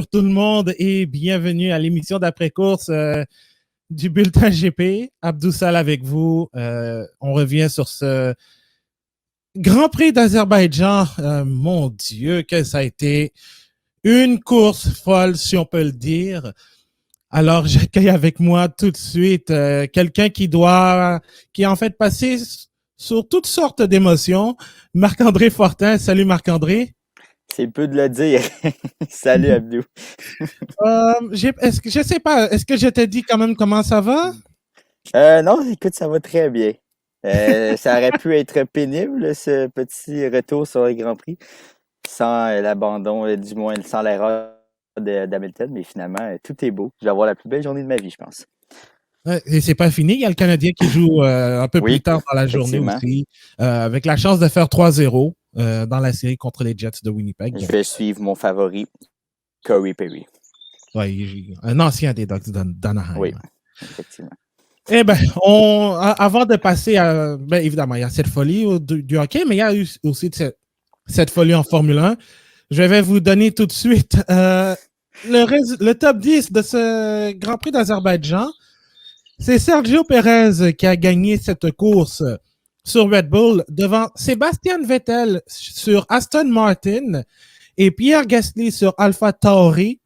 bonjour tout le monde et bienvenue à l'émission d'après-course du Bulletin GP. Abdou Sal avec vous. On revient sur ce Grand Prix d'Azerbaïdjan. Mon Dieu, que ça a été une course folle, si on peut le dire. Alors, j'accueille avec moi tout de suite quelqu'un qui est en fait passé sur toutes sortes d'émotions. Marc-André Fortin. Salut Marc-André. C'est peu de le dire. Salut Abdou. Je sais pas, est-ce que je t'ai dit quand même comment ça va? Non, écoute, ça va très bien. Ça aurait pu être pénible, ce petit retour sur le Grand Prix, sans l'abandon, du moins sans l'erreur d'Hamilton, mais finalement, tout est beau. Je vais avoir la plus belle journée de ma vie, je pense. Et c'est pas fini, il y a le Canadien qui joue un peu plus Oui, tard dans la journée effectivement. aussi, avec la chance de faire 3-0 dans la série contre les Jets de Winnipeg. Je vais suivre mon favori, Corey Perry. Ouais, un ancien des Ducks d'Anaheim. Oui, effectivement. Eh bien, avant de passer à... Ben, évidemment, il y a cette folie du hockey, mais il y a aussi cette folie en Formule 1. Je vais vous donner tout de suite le top 10 de ce Grand Prix d'Azerbaïdjan. C'est Sergio Perez qui a gagné cette course sur Red Bull devant Sébastien Vettel sur Aston Martin et Pierre Gasly sur Alpha Tauri.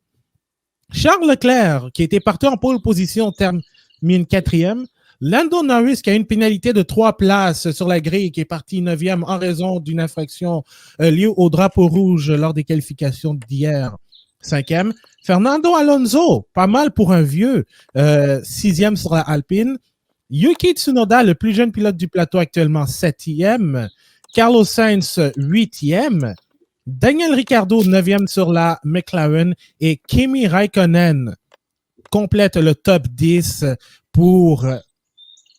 Charles Leclerc, qui était parti en pole position, termine 4e. Lando Norris, qui a une pénalité de 3 places sur la grille, qui est parti 9e en raison d'une infraction liée au drapeau rouge lors des qualifications d'hier, 5e. Fernando Alonso, pas mal pour un vieux, 6e sur la Alpine. Yuki Tsunoda, le plus jeune pilote du plateau actuellement, 7e. Carlos Sainz, 8e. Daniel Ricciardo, 9e sur la McLaren. Et Kimi Raikkonen complète le top 10 pour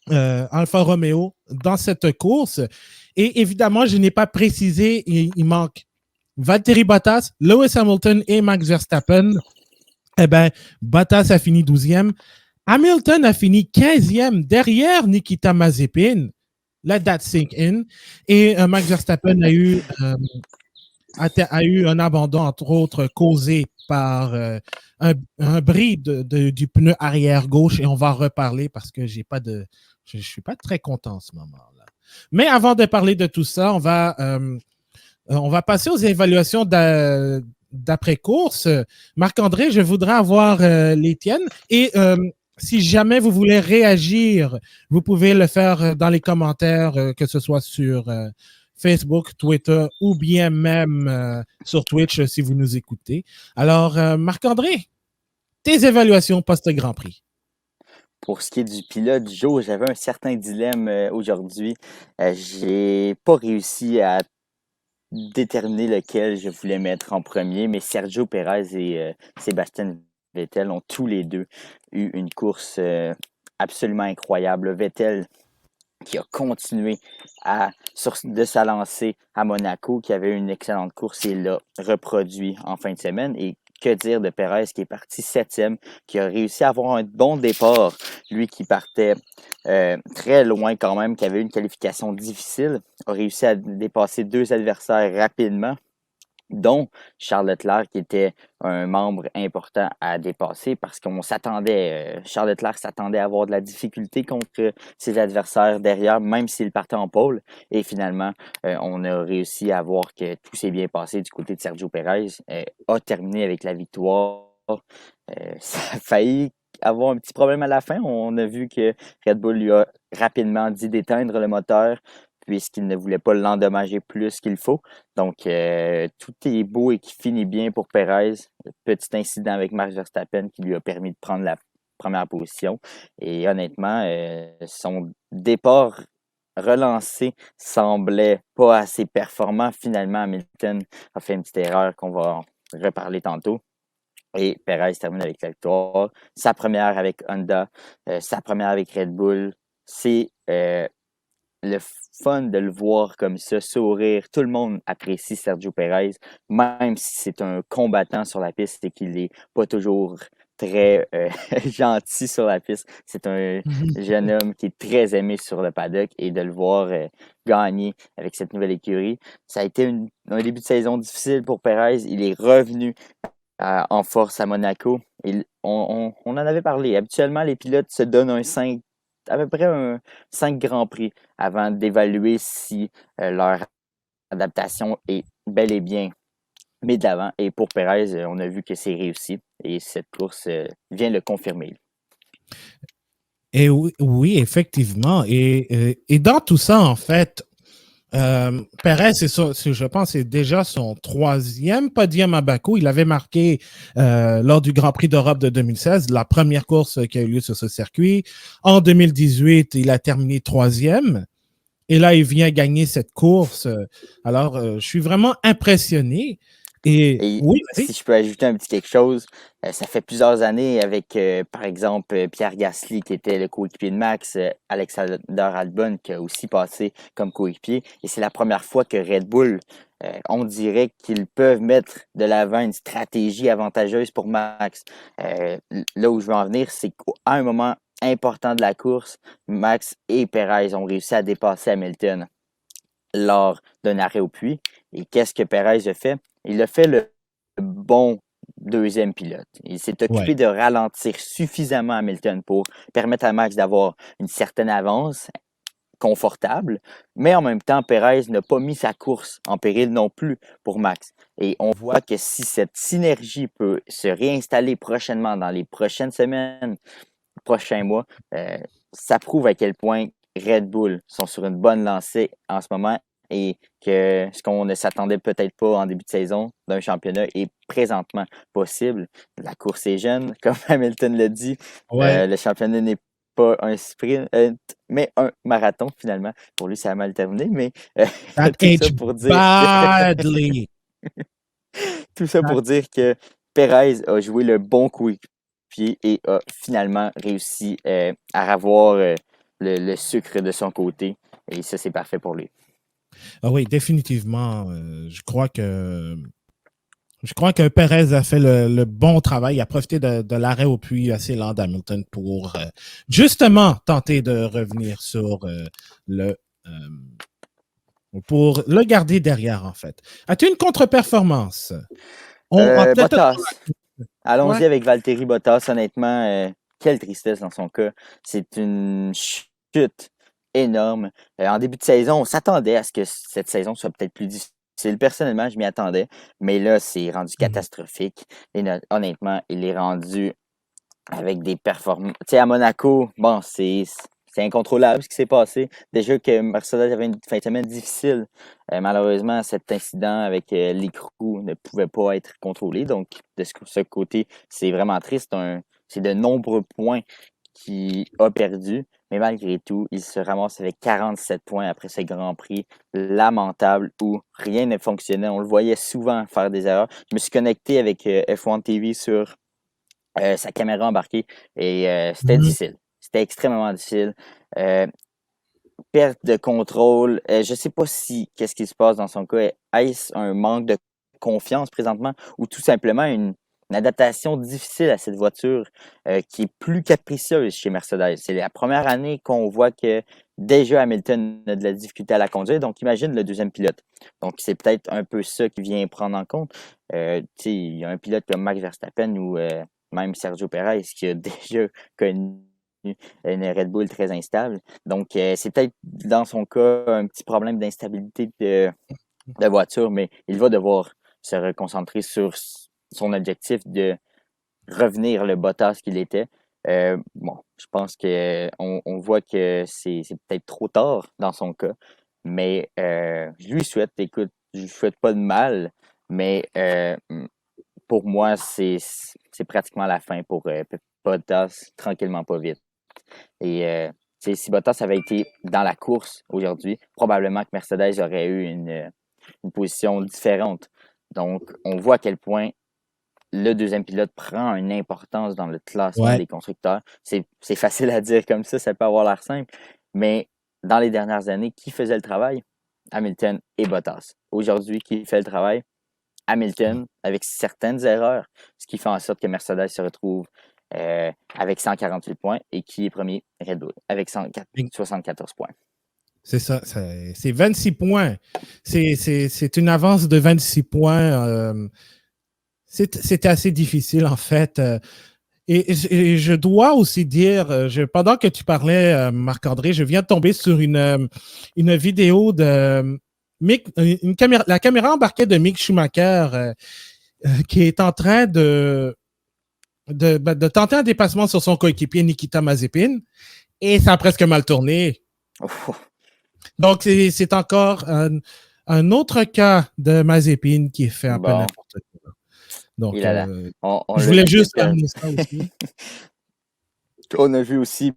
Alfa Romeo dans cette course. Et évidemment, je n'ai pas précisé, il manque Valtteri Bottas, Lewis Hamilton et Max Verstappen. Eh bien, Bottas a fini 12e. Hamilton a fini 15e derrière Nikita Mazepin. Let that sink in. Et Max Verstappen a eu un abandon, entre autres, causé par un bris du pneu arrière gauche. Et on va en reparler parce que je ne suis pas très content en ce moment-là. Mais avant de parler de tout ça, on va passer aux évaluations d'après-course. Marc-André, je voudrais avoir les tiennes. Et si jamais vous voulez réagir, vous pouvez le faire dans les commentaires, que ce soit sur Facebook, Twitter ou bien même sur Twitch si vous nous écoutez. Alors, Marc-André, tes évaluations post-Grand Prix. Pour ce qui est du pilote du jour, j'avais un certain dilemme aujourd'hui. J'ai pas réussi à déterminer lequel je voulais mettre en premier, mais Sergio Perez et Sébastien Vettel ont tous les deux eu une course absolument incroyable. Vettel qui a continué de sa lancée à Monaco, qui avait une excellente course et l'a reproduit en fin de semaine. Et que dire de Perez qui est parti 7e, qui a réussi à avoir un bon départ, lui qui partait très loin quand même, qui avait une qualification difficile, a réussi à dépasser 2 adversaires rapidement, dont Charles Leclerc, qui était un membre important à dépasser parce qu'on s'attendait, Charles Leclerc s'attendait à avoir de la difficulté contre ses adversaires derrière, même s'il partait en pole. Et finalement, on a réussi à voir que tout s'est bien passé du côté de Sergio Perez, a terminé avec la victoire. Ça a failli avoir un petit problème à la fin. On a vu que Red Bull lui a rapidement dit d'éteindre le moteur puisqu'il ne voulait pas l'endommager plus qu'il faut. Donc, tout est beau et qui finit bien pour Perez. Petit incident avec Max Verstappen qui lui a permis de prendre la première position. Et honnêtement, son départ relancé semblait pas assez performant. Finalement, Hamilton a fait une petite erreur qu'on va reparler tantôt. Et Perez termine avec la victoire. Sa première avec Honda, sa première avec Red Bull. C'est le fun de le voir comme ça, sourire. Tout le monde apprécie Sergio Perez, même si c'est un combattant sur la piste et qu'il n'est pas toujours très gentil sur la piste. C'est un jeune homme qui est très aimé sur le paddock et de le voir gagner avec cette nouvelle écurie. Ça a été un début de saison difficile pour Perez. Il est revenu en force à Monaco. Et on en avait parlé. Habituellement, les pilotes se donnent à peu près un 5 Grands Prix avant d'évaluer si leur adaptation est bel et bien mise de l'avant. Et pour Perez, on a vu que c'est réussi. Et cette course vient le confirmer. Et oui, oui, effectivement. Et dans tout ça, en fait, Perez, je pense, c'est déjà son 3e podium à Bakou. Il avait marqué lors du Grand Prix d'Europe de 2016, la première course qui a eu lieu sur ce circuit. En 2018, il a terminé 3e. Et là, il vient gagner cette course. Alors, je suis vraiment impressionné. Et Et oui, si vas-y. je peux ajouter un petit quelque chose, ça fait plusieurs années avec, par exemple, Pierre Gasly, qui était le coéquipier de Max, Alexander Albon, qui a aussi passé comme coéquipier. Et c'est la première fois que Red Bull, on dirait qu'ils peuvent mettre de l'avant une stratégie avantageuse pour Max. Là où je veux en venir, c'est qu'à un moment important de la course, Max et Perez ont réussi à dépasser Hamilton lors d'un arrêt au puits. Et qu'est-ce que Perez a fait? Il a fait le bon deuxième pilote. Il s'est Ouais. occupé de ralentir suffisamment Hamilton pour permettre à Max d'avoir une certaine avance confortable, mais en même temps, Perez n'a pas mis sa course en péril non plus pour Max. Et on voit que si cette synergie peut se réinstaller prochainement dans les prochaines semaines, prochains mois, ça prouve à quel point Red Bull sont sur une bonne lancée en ce moment et que ce qu'on ne s'attendait peut-être pas en début de saison d'un championnat est présentement possible. La course est jeune, comme Hamilton l'a dit. Ouais. Le championnat n'est pas un sprint, mais un marathon finalement. Pour lui, ça a mal terminé, mais That tout ça aged pour dire que badly. tout ça That- pour dire que Perez a joué le bon coéquipier et a finalement réussi à avoir le sucre de son côté. Et ça, c'est parfait pour lui. Ah oui, définitivement. Je crois que Perez a fait le bon travail. Il a profité de l'arrêt au puits assez lent d'Hamilton pour justement tenter de revenir sur le pour le garder derrière, en fait. As-tu une contre-performance? Peut-être. Bottas. Ouais. Allons-y avec Valtteri Bottas. Honnêtement, quelle tristesse dans son cas. C'est une chute énorme. En début de saison, on s'attendait à ce que cette saison soit peut-être plus difficile. Personnellement, je m'y attendais. Mais là, c'est rendu Mhm. catastrophique. Et honnêtement, il est rendu avec des performances. Tu sais, à Monaco, bon, c'est incontrôlable ce qui s'est passé. Déjà que Mercedes avait une fin de semaine difficile. Malheureusement, cet incident avec l'écrou ne pouvait pas être contrôlé. Donc, de ce côté, c'est vraiment triste. C'est de nombreux points qu'il a perdu. Mais malgré tout, il se ramasse avec 47 points après ce Grand Prix lamentable où rien ne fonctionnait. On le voyait souvent faire des erreurs. Je me suis connecté avec F1 TV sur sa caméra embarquée et c'était Mhm. difficile. C'était extrêmement difficile. Euh, Perte de contrôle. Je sais pas si qu'est-ce qui se passe dans son cas. Est-ce un manque de confiance présentement ou tout simplement une adaptation difficile à cette voiture qui est plus capricieuse chez Mercedes. C'est la première année qu'on voit que déjà Hamilton a de la difficulté à la conduire. Donc imagine le deuxième pilote. Donc c'est peut-être un peu ça qui vient prendre en compte. Il y a un pilote comme Max Verstappen ou même Sergio Perez qui a déjà connu une Red Bull très instable. Donc, c'est peut-être dans son cas un petit problème d'instabilité de voiture, mais il va devoir se reconcentrer sur son objectif de revenir le Bottas qu'il était. Bon, je pense qu'on voit que c'est peut-être trop tard dans son cas, mais je lui souhaite, écoute, je lui souhaite pas de mal, mais pour moi, c'est pratiquement la fin pour Bottas, tranquillement pas vite. Et si Bottas avait été dans la course aujourd'hui, probablement que Mercedes aurait eu une position différente. Donc, on voit à quel point le deuxième pilote prend une importance dans le classement Ouais. des constructeurs. C'est facile à dire comme ça peut avoir l'air simple, mais dans les dernières années, qui faisait le travail? Hamilton et Bottas. Aujourd'hui, qui fait le travail? Hamilton, avec certaines erreurs, ce qui fait en sorte que Mercedes se retrouve avec 148 points et qui est premier? Red Bull, avec 74 points. C'est ça, c'est 26 points. C'est une avance de 26 points. C'était assez difficile, en fait. Et je dois aussi dire, pendant que tu parlais, Marc-André, je viens de tomber sur une vidéo de la caméra embarquée de Mick Schumacher qui est en train de tenter un dépassement sur son coéquipier Nikita Mazepin et ça a presque mal tourné. Donc, c'est encore un autre cas de Mazepin qui fait un peu n'importe quoi. Donc, je voulais juste amener ça aussi. On a vu aussi,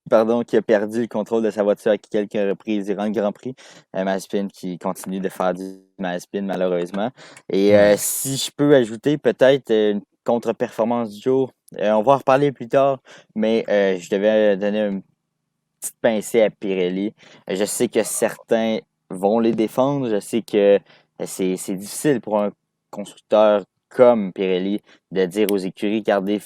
qu'il a perdu le contrôle de sa voiture à quelques reprises durant le Grand Prix. Mazepin qui continue de faire du Mazepin, malheureusement. Et si je peux ajouter peut-être une contre-performance du jour, on va en reparler plus tard, mais je devais donner une petite pincée à Pirelli. Je sais que certains vont les défendre. Je sais que c'est difficile pour un constructeur comme Pirelli de dire aux écuries, regardez,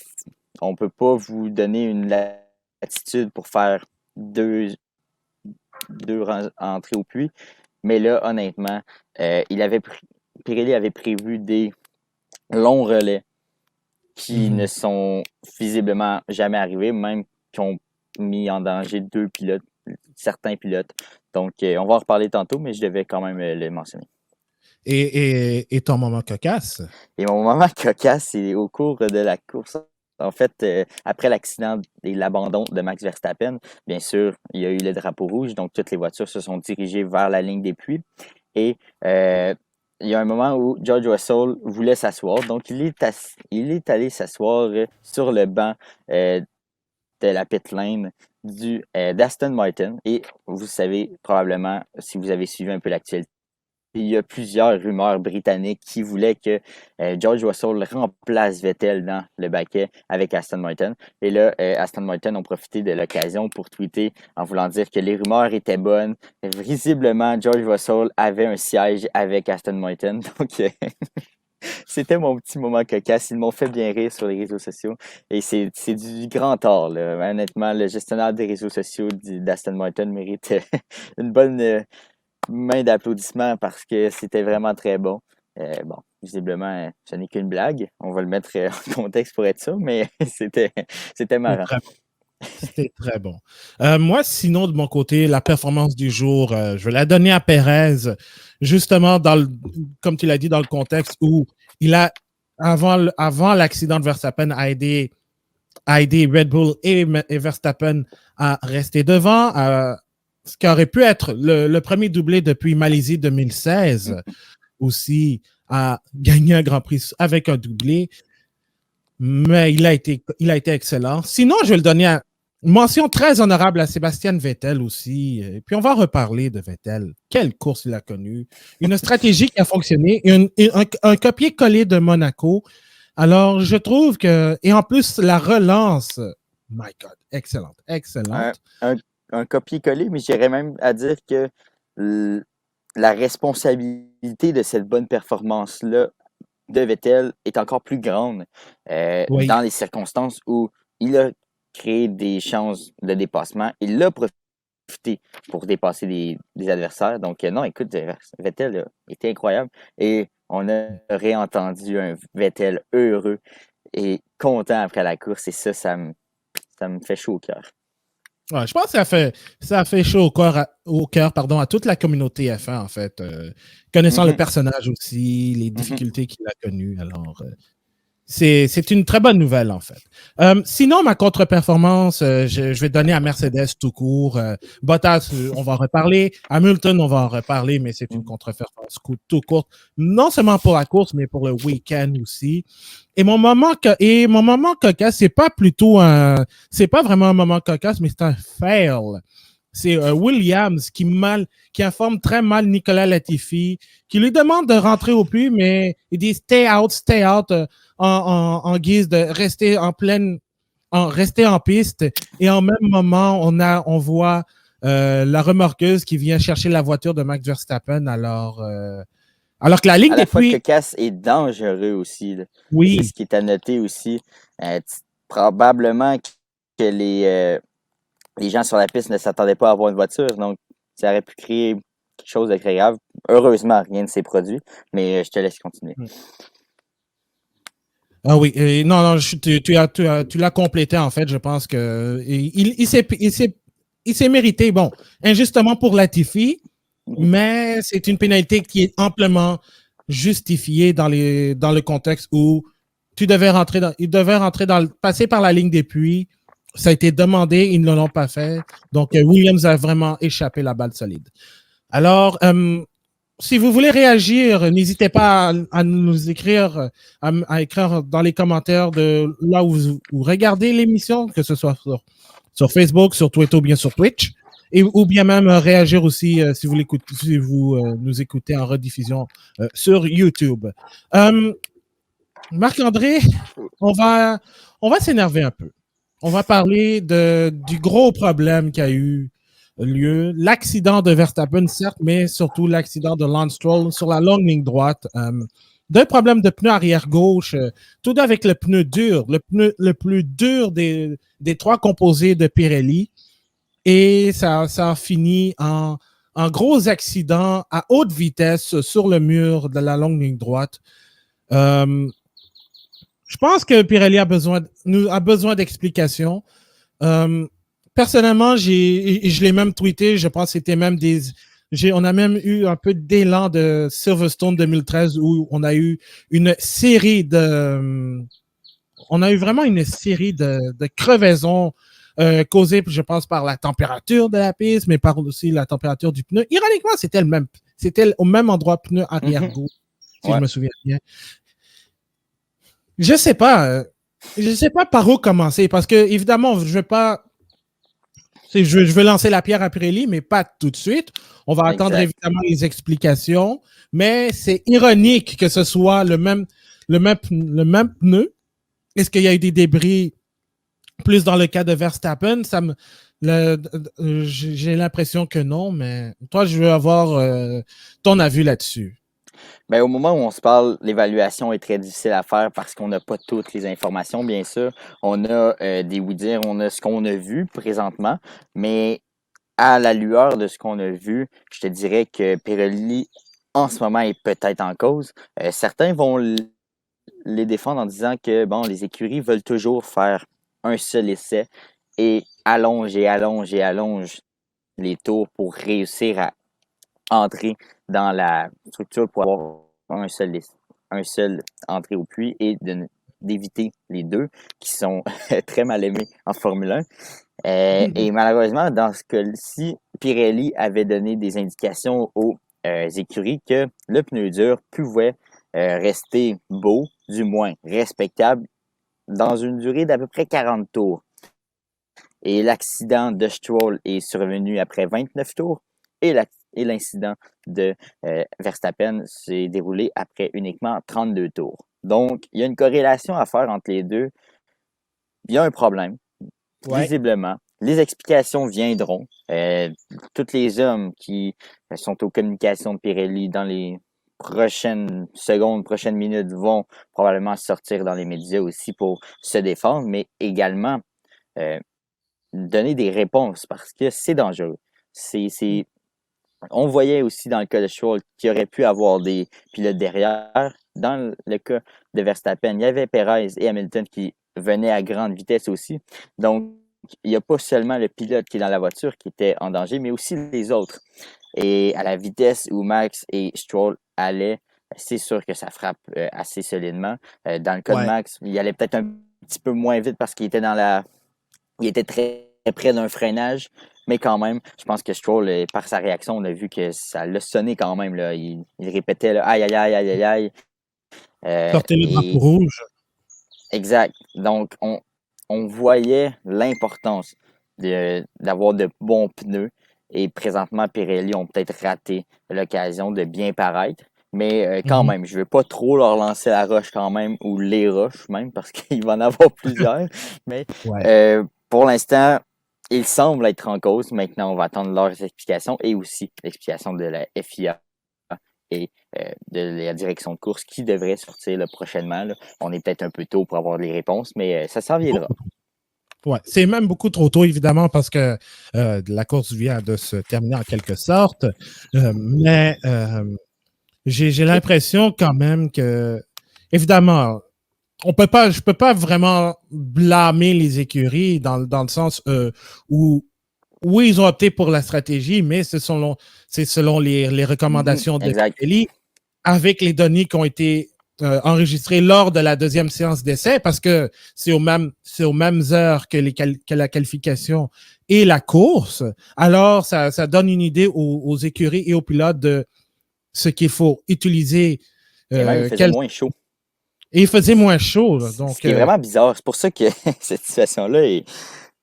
on ne peut pas vous donner une latitude pour faire deux entrées au puits. Mais là, honnêtement, Pirelli avait prévu des longs relais qui ne sont visiblement jamais arrivés, même qui ont mis en danger certains pilotes. Donc, on va en reparler tantôt, mais je devais quand même le mentionner. Et ton moment cocasse? Et mon moment cocasse, c'est au cours de la course. En fait, après l'accident et l'abandon de Max Verstappen, bien sûr, il y a eu le drapeau rouge, donc toutes les voitures se sont dirigées vers la ligne des puits. Et il y a un moment où George Russell voulait s'asseoir, donc il est allé s'asseoir sur le banc de la pit lane d'Aston Martin. Et vous savez probablement, si vous avez suivi un peu l'actualité, il y a plusieurs rumeurs britanniques qui voulaient que George Russell remplace Vettel dans le baquet avec Aston Martin. Et là, Aston Martin ont profité de l'occasion pour tweeter en voulant dire que les rumeurs étaient bonnes. Visiblement, George Russell avait un siège avec Aston Martin. Donc, c'était mon petit moment cocasse. Ils m'ont fait bien rire sur les réseaux sociaux. Et c'est du grand art, là. Honnêtement, le gestionnaire des réseaux sociaux d'Aston Martin mérite une bonne main d'applaudissement parce que c'était vraiment très bon. Visiblement, ce n'est qu'une blague. On va le mettre en contexte pour être sûr, mais c'était marrant. C'était très bon. Moi, sinon, de mon côté, la performance du jour, je vais la donner à Perez, justement, comme tu l'as dit, dans le contexte où il a, avant l'accident de Verstappen, a aidé Red Bull et Verstappen à rester devant, ce qui aurait pu être le premier doublé depuis Malaisie 2016, aussi à gagner un Grand Prix avec un doublé. Mais il a été excellent. Sinon, je vais le donner à mention très honorable à Sébastien Vettel aussi. Et puis, on va reparler de Vettel. Quelle course il a connue. Une stratégie qui a fonctionné. Un copier-coller de Monaco. Alors, je trouve que... Et en plus, la relance... My God, excellente, excellente. Un copier-coller, mais j'irais même à dire que la responsabilité de cette bonne performance-là de Vettel est encore plus grande dans les circonstances où il a créé des chances de dépassement. Il l'a profité pour dépasser des adversaires. Donc, non, écoute, Vettel était incroyable. Et on a réentendu un Vettel heureux et content après la course. Et ça me fait chaud au cœur. Ouais, je pense que ça a fait chaud au cœur à toute la communauté F1, en fait. Connaissant le personnage aussi, les difficultés qu'il a connues. Alors, c'est une très bonne nouvelle, en fait. Sinon, ma contre-performance, je vais donner à Mercedes tout court. Bottas, on va en reparler. Hamilton, on va en reparler, mais c'est une contre-performance tout court. Non seulement pour la course, mais pour le week-end aussi. Et mon moment cocasse, c'est pas vraiment un moment cocasse, mais c'est un fail. C'est Williams qui informe très mal Nicolas Latifi, qui lui demande de rentrer au puits, mais il dit stay out, en guise de rester rester en piste. Et en même moment, on voit la remorqueuse qui vient chercher la voiture de Max Verstappen. Alors que la ligne des puits... fois, cocasse est dangereux aussi. Là. Oui. C'est ce qui est à noter aussi. Probablement que les gens sur la piste ne s'attendaient pas à avoir une voiture. Donc, ça aurait pu créer quelque chose de très grave. Heureusement, rien ne s'est produit. Mais je te laisse continuer. Ah oui, non, tu l'as complété en fait. Je pense que il s'est mérité, bon, injustement pour Latifi, mais c'est une pénalité qui est amplement justifiée dans le contexte où il devait rentrer passer par la ligne des puits. Ça a été demandé, ils ne l'ont pas fait. Donc, Williams a vraiment échappé la balle solide. Alors, si vous voulez réagir, n'hésitez pas à nous écrire, à écrire dans les commentaires de là où vous regardez l'émission, que ce soit sur Facebook, sur Twitter ou bien sur Twitch, ou bien même réagir aussi si vous nous écoutez en rediffusion sur YouTube. Marc-André, on va, on va s'énerver un peu. On va parler du gros problème qui a eu lieu. L'accident de Verstappen, certes, mais surtout l'accident de Lance Stroll sur la longue ligne droite. Deux problèmes de pneu arrière gauche, tout avec le pneu dur, le pneu le plus dur des trois composés de Pirelli. Et ça a fini en gros accident à haute vitesse sur le mur de la longue ligne droite. Je pense que Pirelli a besoin d'explications. Personnellement, je l'ai même tweeté, je pense que c'était même on a même eu un peu d'élan de Silverstone 2013 où on a eu vraiment une série de crevaisons causées, je pense, par la température de la piste, mais par aussi la température du pneu. Ironiquement, c'était au même endroit pneu arrière gauche, si je me souviens bien. Je sais pas par où commencer parce que évidemment, je vais lancer la pierre à Pirelli, mais pas tout de suite. On va attendre évidemment les explications, mais c'est ironique que ce soit le même pneu. Est-ce qu'il y a eu des débris plus dans le cas de Verstappen? J'ai l'impression que non, mais toi, je veux avoir ton avis là-dessus. Ben, au moment où on se parle, l'évaluation est très difficile à faire parce qu'on n'a pas toutes les informations, bien sûr. On a des oui-dire, on a ce qu'on a vu présentement, mais à la lueur de ce qu'on a vu, je te dirais que Pirelli, en ce moment, est peut-être en cause. Certains vont les défendre en disant que bon, les écuries veulent toujours faire un seul essai et allongent les tours pour réussir à entrer dans la structure pour avoir un seul entrée au puits et d'éviter les deux qui sont très mal aimés en Formule 1. Et malheureusement, dans ce cas-ci, Pirelli avait donné des indications aux écuries que le pneu dur pouvait rester beau, du moins respectable, dans une durée d'à peu près 40 tours. Et l'accident de Stroll est survenu après 29 tours et l'incident de Verstappen s'est déroulé après uniquement 32 tours. Donc, il y a une corrélation à faire entre les deux. Il y a un problème, visiblement. Les explications viendront. Tous les hommes qui sont aux communications de Pirelli dans les prochaines secondes, prochaines minutes vont probablement sortir dans les médias aussi pour se défendre, mais également donner des réponses parce que c'est dangereux. On voyait aussi dans le cas de Stroll qu'il aurait pu avoir des pilotes derrière. Dans le cas de Verstappen, il y avait Perez et Hamilton qui venaient à grande vitesse aussi. Donc, il n'y a pas seulement le pilote qui est dans la voiture qui était en danger, mais aussi les autres. Et à la vitesse où Max et Stroll allaient, c'est sûr que ça frappe assez solidement. Dans le cas de Max, il allait peut-être un petit peu moins vite parce qu'il était il était très près d'un freinage, mais quand même, je pense que Stroll, par sa réaction, on a vu que ça l'a sonné quand même. Là. Il répétait là, aïe, aïe, aïe, aïe, aïe, aïe. Sortez le drapeau rouge. Exact. Donc, on voyait l'importance d'avoir de bons pneus. Et présentement, Pirelli ont peut-être raté l'occasion de bien paraître. Mais quand même, je ne veux pas trop leur lancer la roche quand même, ou les roches même, parce qu'il va en avoir plusieurs. Mais pour l'instant, ils semblent être en cause. Maintenant, on va attendre leurs explications et aussi l'explication de la FIA et de la direction de course qui devrait sortir là, prochainement. Là. On est peut-être un peu tôt pour avoir les réponses, mais ça s'en viendra. Ouais, c'est même beaucoup trop tôt, évidemment, parce que la course vient de se terminer en quelque sorte. Mais j'ai l'impression quand même que, évidemment, je peux pas vraiment blâmer les écuries dans le sens où oui, ils ont opté pour la stratégie, mais c'est selon les recommandations de Exact. Pirelli, avec les données qui ont été enregistrées lors de la deuxième séance d'essai, parce que c'est aux mêmes heures que la qualification et la course. Alors, ça donne une idée aux écuries et aux pilotes de ce qu'il faut utiliser. Et même, il faisait moins chaud. Et il faisait moins chaud. Là, Ce donc, qui est vraiment bizarre. C'est pour ça que cette situation-là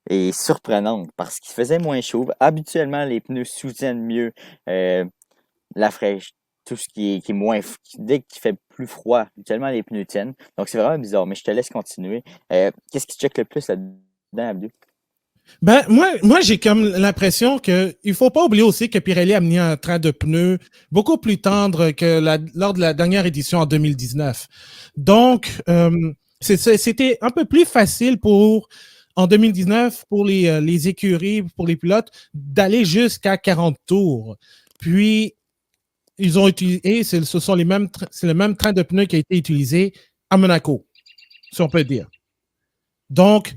est surprenante, parce qu'il faisait moins chaud. Habituellement, les pneus soutiennent mieux la fraîche, tout ce qui est moins. Dès qu'il fait plus froid, habituellement, les pneus tiennent. Donc, c'est vraiment bizarre, mais je te laisse continuer. Qu'est-ce qui te choque le plus là-dedans, Abdou? ben, moi j'ai comme l'impression que il faut pas oublier aussi que Pirelli a mis un train de pneus beaucoup plus tendre que lors de la dernière édition en 2019. Donc, c'était un peu plus facile en 2019, pour les écuries, pour les pilotes, d'aller jusqu'à 40 tours. Puis, ils ont utilisé, c'est le même train de pneus qui a été utilisé à Monaco, si on peut dire. Donc,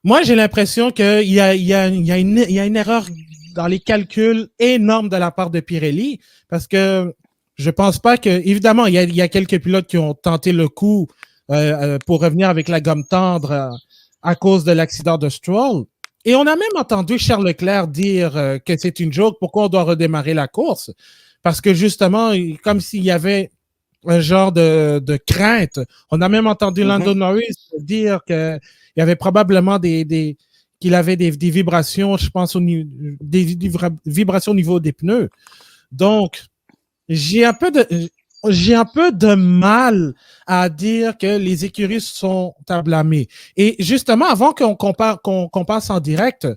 moi, j'ai l'impression qu'il y a une erreur dans les calculs énorme de la part de Pirelli, parce que je pense pas que, évidemment, il y a quelques pilotes qui ont tenté le coup pour revenir avec la gomme tendre à cause de l'accident de Stroll. Et on a même entendu Charles Leclerc dire que c'est une joke, pourquoi on doit redémarrer la course? Parce que justement, comme s'il y avait un genre de crainte. On a même entendu Mhm. Lando Norris dire qu'il y avait probablement qu'il avait des vibrations, je pense, vibrations au niveau des pneus. Donc, j'ai un peu de, j'ai un peu de mal à dire que les écuries sont à blâmer. Et justement, avant qu'on passe en direct,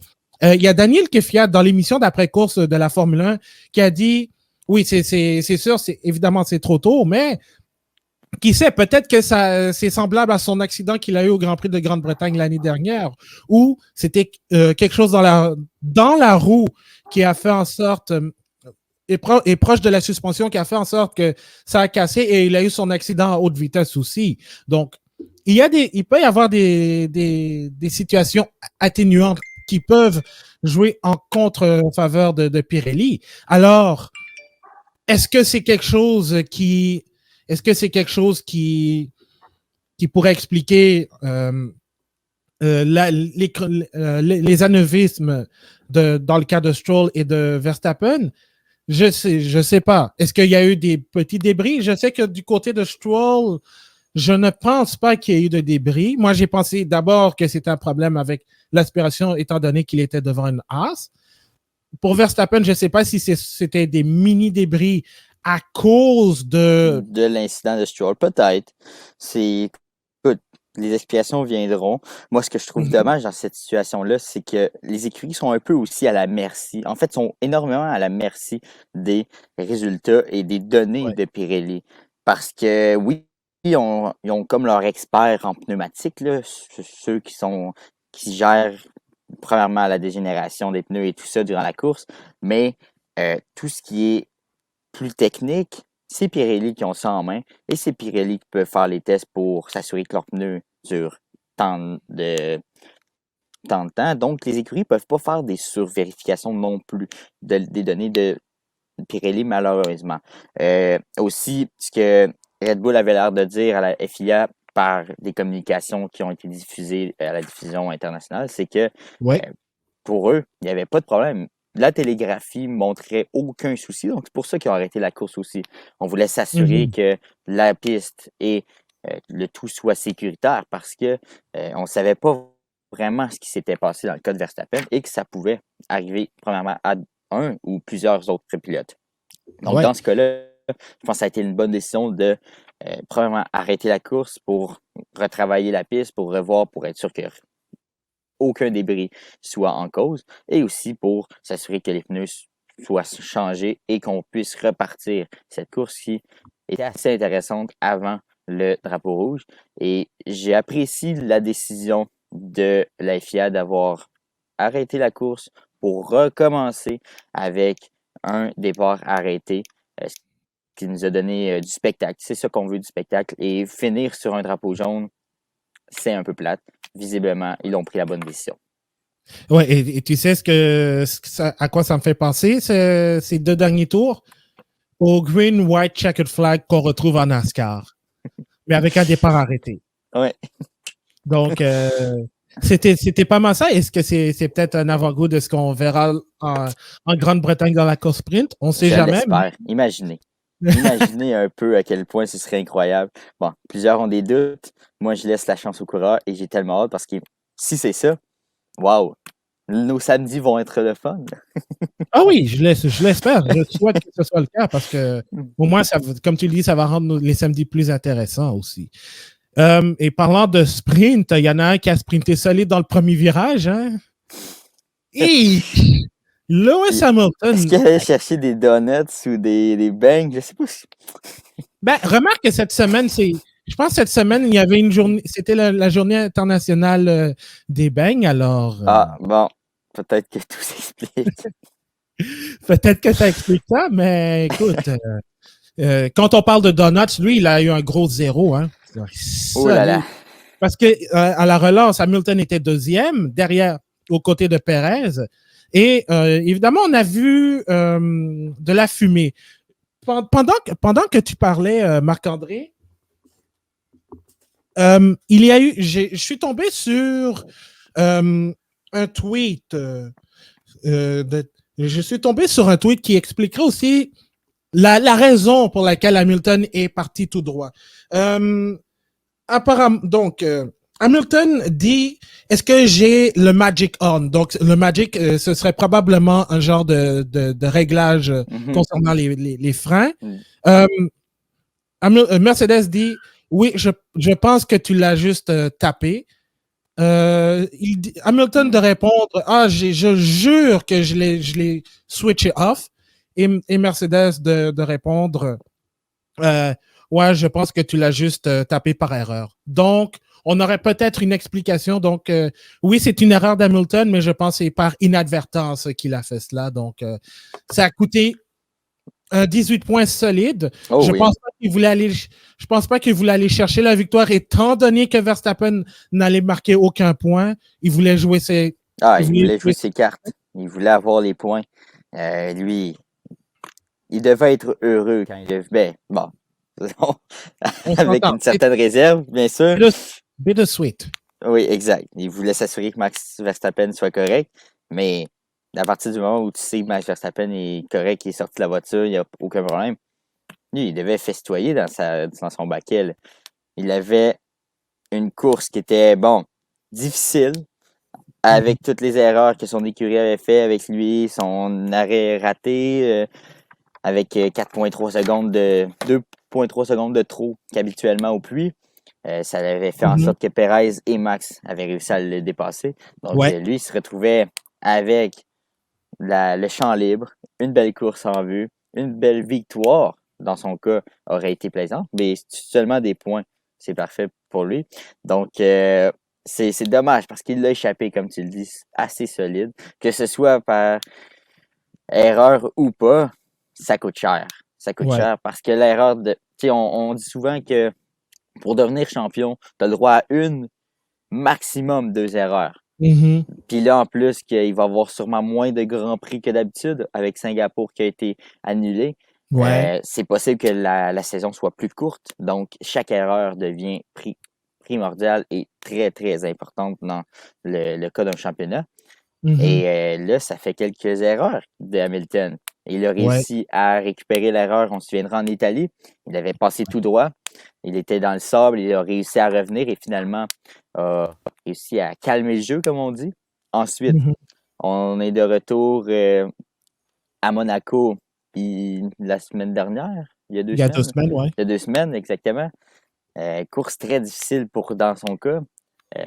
il y a Daniel Kvyat dans l'émission d'après-course de la Formule 1 qui a dit, oui, c'est sûr, évidemment, c'est trop tôt, mais qui sait, peut-être que c'est semblable à son accident qu'il a eu au Grand Prix de Grande-Bretagne l'année dernière, où c'était quelque chose dans la roue qui a fait en sorte, est proche de la suspension, qui a fait en sorte que ça a cassé, et il a eu son accident à haute vitesse aussi. Donc, il peut y avoir des situations atténuantes qui peuvent jouer en contre-faveur de Pirelli. Alors, est-ce que c'est quelque chose qui pourrait expliquer les anévismes dans le cas de Stroll et de Verstappen? Je sais pas. Est-ce qu'il y a eu des petits débris? Je sais que du côté de Stroll, je ne pense pas qu'il y ait eu de débris. Moi, j'ai pensé d'abord que c'était un problème avec l'aspiration, étant donné qu'il était devant une Haas. Pour Verstappen, je ne sais pas si c'était des mini débris à cause de. De l'incident de Stroll, peut-être. Écoute, les explications viendront. Moi, ce que je trouve dommage dans cette situation-là, c'est que les écuries sont un peu aussi à la merci. En fait, sont énormément à la merci des résultats et des données Ouais. de Pirelli. Parce que oui, ils ont comme leur expert en pneumatique, là, ceux qui gèrent premièrement la dégénération des pneus et tout ça durant la course, mais tout ce qui est plus technique, c'est Pirelli qui ont ça en main, et c'est Pirelli qui peut faire les tests pour s'assurer que leurs pneus durent tant de, tant de temps. Donc, les écuries ne peuvent pas faire des survérifications non plus des données de Pirelli, malheureusement. Aussi, ce que Red Bull avait l'air de dire à la FIA par des communications qui ont été diffusées à la diffusion internationale, c'est que Ouais. pour eux, il n'y avait pas de problème. La télégraphie montrait aucun souci, donc c'est pour ça qu'ils ont arrêté la course aussi. On voulait s'assurer Mhm. que la piste et le tout soit sécuritaire, parce que on ne savait pas vraiment ce qui s'était passé dans le cas de Verstappen et que ça pouvait arriver premièrement à un ou plusieurs autres pilotes. Donc Ouais. dans ce cas-là, je pense que ça a été une bonne décision de premièrement arrêter la course pour retravailler la piste, pour revoir, pour être sûr que aucun débris soit en cause, et aussi pour s'assurer que les pneus soient changés et qu'on puisse repartir cette course qui était assez intéressante avant le drapeau rouge. Et j'apprécie la décision de la FIA d'avoir arrêté la course pour recommencer avec un départ arrêté, qui nous a donné du spectacle. C'est ça qu'on veut, du spectacle. Et finir sur un drapeau jaune, c'est un peu plate. Visiblement, ils ont pris la bonne décision. Ouais, et tu sais à quoi ça me fait penser, ces 2 derniers tours? Au green, white, checkered flag qu'on retrouve en NASCAR, mais avec un départ arrêté. Ouais. Donc, c'était pas mal ça. Est-ce que c'est peut-être un avant-goût de ce qu'on verra en Grande-Bretagne dans la course sprint? On ne sait Je jamais. l'espère. Imaginez un peu à quel point ce serait incroyable. Bon, plusieurs ont des doutes. Moi, je laisse la chance au coureur et j'ai tellement hâte parce que si c'est ça, waouh, nos samedis vont être le fun. Ah oui, je l'espère. Je souhaite que ce soit le cas parce que au moins, comme tu le dis, ça va rendre les samedis plus intéressants aussi. Et parlant de sprint, il y en a un qui a sprinté solide dans le premier virage. Hein? Et Lewis Hamilton. Est-ce qu'il allait chercher des donuts ou des bangs? Je sais pas. Ben, remarque que cette semaine, je pense que cette semaine, il y avait une journée, c'était la journée internationale des beignes, alors. Ah, bon, peut-être que tout s'explique. Peut-être que ça explique ça, mais écoute, quand on parle de donuts, lui, il a eu un gros 0, hein. Oh là là. Parce que à la relance, Hamilton était 2e, derrière, aux côtés de Perez. Et évidemment, on a vu de la fumée. Pendant que tu parlais, Marc-André, il y a eu, je suis tombé sur un tweet. Je suis tombé sur un tweet qui expliquerait aussi la raison pour laquelle Hamilton est parti tout droit. Apparemment, donc, Hamilton dit, est-ce que j'ai le Magic on? Donc, le Magic, ce serait probablement un genre de réglage concernant les freins. Mercedes dit, oui, je pense que tu l'as juste tapé. Hamilton de répondre, je jure que je l'ai switché off. Et Mercedes de répondre, ouais, je pense que tu l'as juste tapé par erreur. Donc, on aurait peut-être une explication. Donc, oui, c'est une erreur d'Hamilton, mais je pense que c'est par inadvertance qu'il a fait cela. Donc, ça a coûté un 18 points solide. Oh, je oui. pense pas qu'il voulait aller chercher la victoire, étant donné que Verstappen n'allait marquer aucun point. Il voulait jouer ses. Il voulait jouer ses cartes. Il voulait avoir les points. Lui, il devait être heureux quand il devait. Ben, bon. Avec une certaine réserve, bien sûr. Bittersweet. Oui, exact. Il voulait s'assurer que Max Verstappen soit correct, mais à partir du moment où tu sais que Max Verstappen est correct, il est sorti de la voiture, il n'y a aucun problème. Lui, il devait festoyer dans son baquet. Il avait une course qui était, bon, difficile, avec toutes les erreurs que son écurie avait fait avec lui, son arrêt raté, avec 4,3 secondes 2,3 secondes de trop qu'habituellement au pluie. Ça avait fait en sorte que Perez et Max avaient réussi à le dépasser. Donc, lui, il se retrouvait avec le champ libre, une belle course en vue, une belle victoire, dans son cas, aurait été plaisante, mais seulement des points. C'est parfait pour lui. Donc, c'est dommage parce qu'il l'a échappé, comme tu le dis, assez solide. Que ce soit par erreur ou pas, ça coûte cher. Ça coûte cher parce que l'erreur de. Tu sais, on dit souvent que pour devenir champion, tu as le droit à une, maximum 2 erreurs. Puis là, en plus, qu'il va y avoir sûrement moins de grands prix que d'habitude avec Singapour qui a été annulé. C'est possible que la saison soit plus courte. Donc, chaque erreur devient primordiale et très, très importante dans le cas d'un championnat. Et là, ça fait quelques erreurs de Hamilton. Il a réussi à récupérer l'erreur, on se souviendra, en Italie. Il avait passé tout droit. Il était dans le sable, il a réussi à revenir et finalement a réussi à calmer le jeu, comme on dit. Ensuite, on est de retour à Monaco la semaine dernière. Il y a 2 semaines. 2 semaines, oui. Il y a 2 semaines, exactement. Course très difficile dans son cas.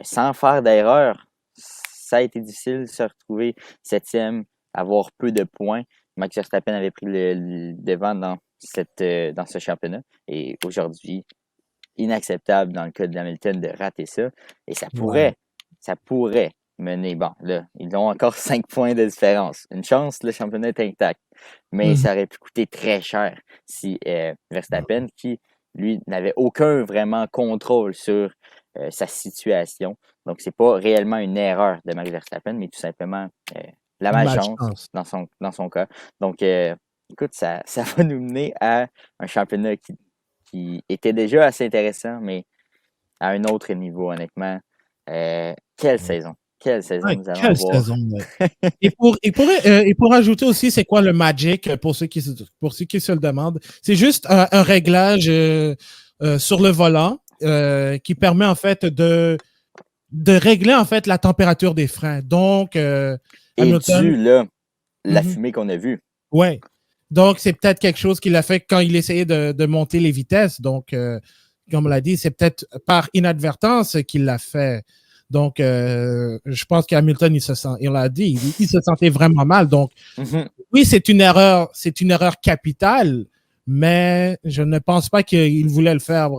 Sans faire d'erreur, ça a été difficile de se retrouver 7e, avoir peu de points. Max Verstappen avait pris le devant dans ce championnat. Et aujourd'hui, inacceptable dans le cas de Hamilton de rater ça. Et ça pourrait mené. Bon, là, ils ont encore 5 points de différence. Une chance, le championnat est intact. Mais Mhm. ça aurait pu coûter très cher si Verstappen, qui, lui, n'avait aucun vraiment contrôle sur sa situation. Donc, c'est pas réellement une erreur de Max Verstappen, mais tout simplement la malchance Malchance. dans son cas. Donc, écoute, ça va nous mener à un championnat qui était déjà assez intéressant, mais à un autre niveau, honnêtement. Quelle saison! Quelle saison Ouais, nous allons quelle avoir! saison, ouais. Et pour ajouter aussi, c'est quoi le Magic pour ceux qui se le demandent? C'est juste un réglage sur le volant qui permet en fait de régler en fait la température des freins. Donc, Et Hamilton, dû, là, la mhm, fumée qu'on a vue. ouais. Donc, c'est peut-être quelque chose qu'il a fait quand il essayait de monter les vitesses. Donc, comme on l'a dit, c'est peut-être par inadvertance qu'il l'a fait. Donc, je pense qu'Hamilton, il l'a dit, il se sentait vraiment mal. Donc, Mhm. oui, c'est une erreur capitale, mais je ne pense pas qu'il voulait le faire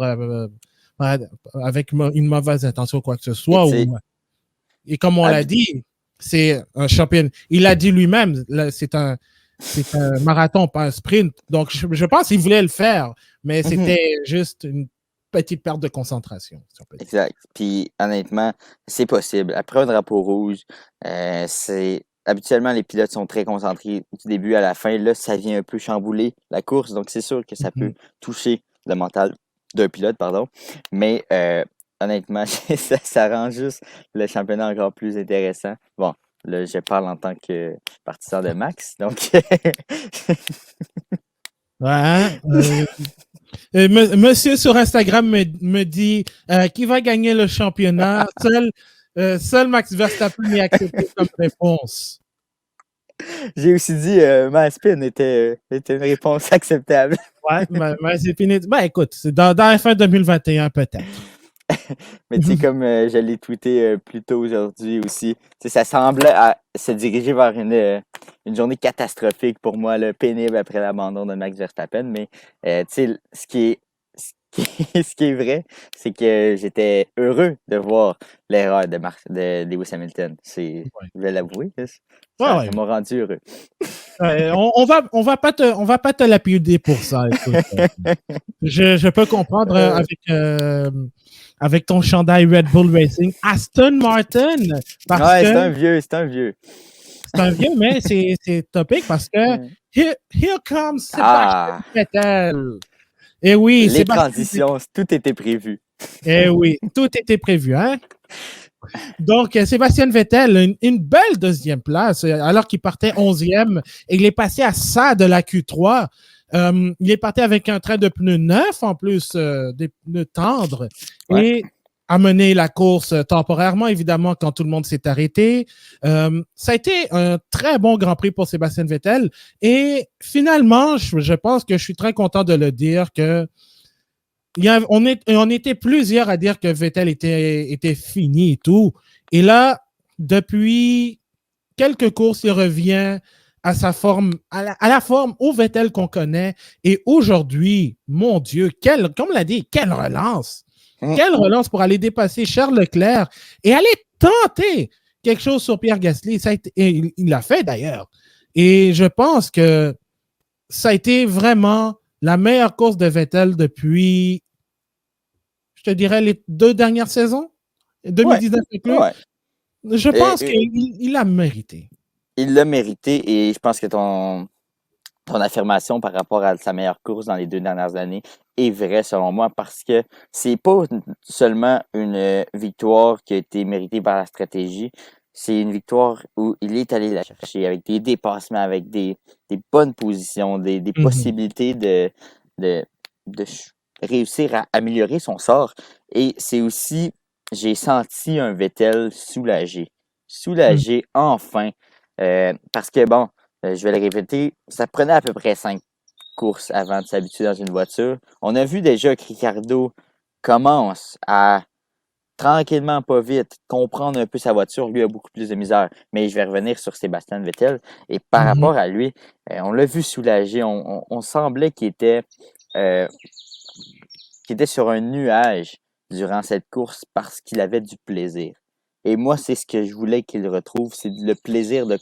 avec une mauvaise intention ou quoi que ce Et soit. tu sais, Et comme on l'a dit, c'est un champion. Il l'a dit lui-même, c'est un marathon, pas un sprint. Donc, je pense qu'il voulait le faire, mais mhm, c'était juste une petite perte de concentration, si on peut dire. exact. Puis honnêtement, c'est possible. Après un drapeau rouge, c'est habituellement les pilotes sont très concentrés du début à la fin. Là, ça vient un peu chambouler la course, donc c'est sûr que ça peut Mhm. toucher le mental d'un pilote, pardon. Mais honnêtement, ça rend juste le championnat encore plus intéressant. Bon, là, je parle en tant que partisan de Max, donc Ouais, hein? Monsieur sur Instagram me dit qui va gagner le championnat. Seul Max Verstappen est accepté comme réponse. j'ai aussi dit Maspin était une réponse acceptable. Ouais, mais c'est fini. Ben écoute, c'est dans la fin 2021 peut-être. Mais tu sais, comme je l'ai tweeté plus tôt aujourd'hui aussi, tu sais, ça semblait se diriger vers une journée catastrophique pour moi, là, pénible après l'abandon de Max Verstappen. Mais tu sais, ce qui est vrai, c'est que j'étais heureux de voir l'erreur de Lewis Hamilton. Ouais, Je vais l'avouer, là, ouais. ça Ouais. m'a rendu heureux. On va pas te lapider pour ça. Écoute. Je peux comprendre Euh, avec ton chandail Red Bull Racing, Aston Martin, parce ouais, que c'est un vieux. c'est un vieux, mais c'est topique parce que here comes Sebastian Ah, Vettel. Et oui, les Sébastien. transitions, tout était prévu. Eh oui, tout était prévu, hein? Donc, Sébastien Vettel, une belle deuxième place, alors qu'il partait 11e et il est passé à ça de la Q3. Il est parti avec un train de pneus neufs en plus, des pneus tendres, Ouais. et a mené la course temporairement, évidemment, quand tout le monde s'est arrêté. Ça a été un très bon Grand Prix pour Sébastien Vettel. Et finalement, je pense que je suis très content de le dire que on était plusieurs à dire que Vettel était fini et tout. Et là, depuis quelques courses, il revient à sa forme, à la forme au Vettel qu'on connaît. Et aujourd'hui, mon Dieu, comme l'a dit, quelle relance! Mm. Quelle relance pour aller dépasser Charles Leclerc et aller tenter quelque chose sur Pierre Gasly. Et il l'a fait d'ailleurs. Et je pense que ça a été vraiment la meilleure course de Vettel depuis, je te dirais, les 2 dernières saisons, Ouais. 2019 inclus. Ouais. Je pense Et qu'il l'a mérité. il l'a mérité et je pense que ton affirmation par rapport à sa meilleure course dans les 2 dernières années est vraie selon moi parce que c'est pas seulement une victoire qui a été méritée par la stratégie, c'est une victoire où il est allé la chercher avec des dépassements, avec des bonnes positions, des Mhm. possibilités de, réussir à améliorer son sort. Et c'est aussi, j'ai senti un Vettel soulagé. Mhm. Soulagé enfin. Parce que bon, je vais le répéter, ça prenait à peu près 5 courses avant de s'habituer dans une voiture. On a vu déjà que Ricardo commence à tranquillement, pas vite, comprendre un peu sa voiture. Lui a beaucoup plus de misère. Mais je vais revenir sur Sébastien Vettel. Et par Mhm. rapport à lui, on l'a vu soulagé. On semblait euh, qu'il était sur un nuage durant cette course parce qu'il avait du plaisir. Et moi, c'est ce que je voulais qu'il retrouve, c'est le plaisir de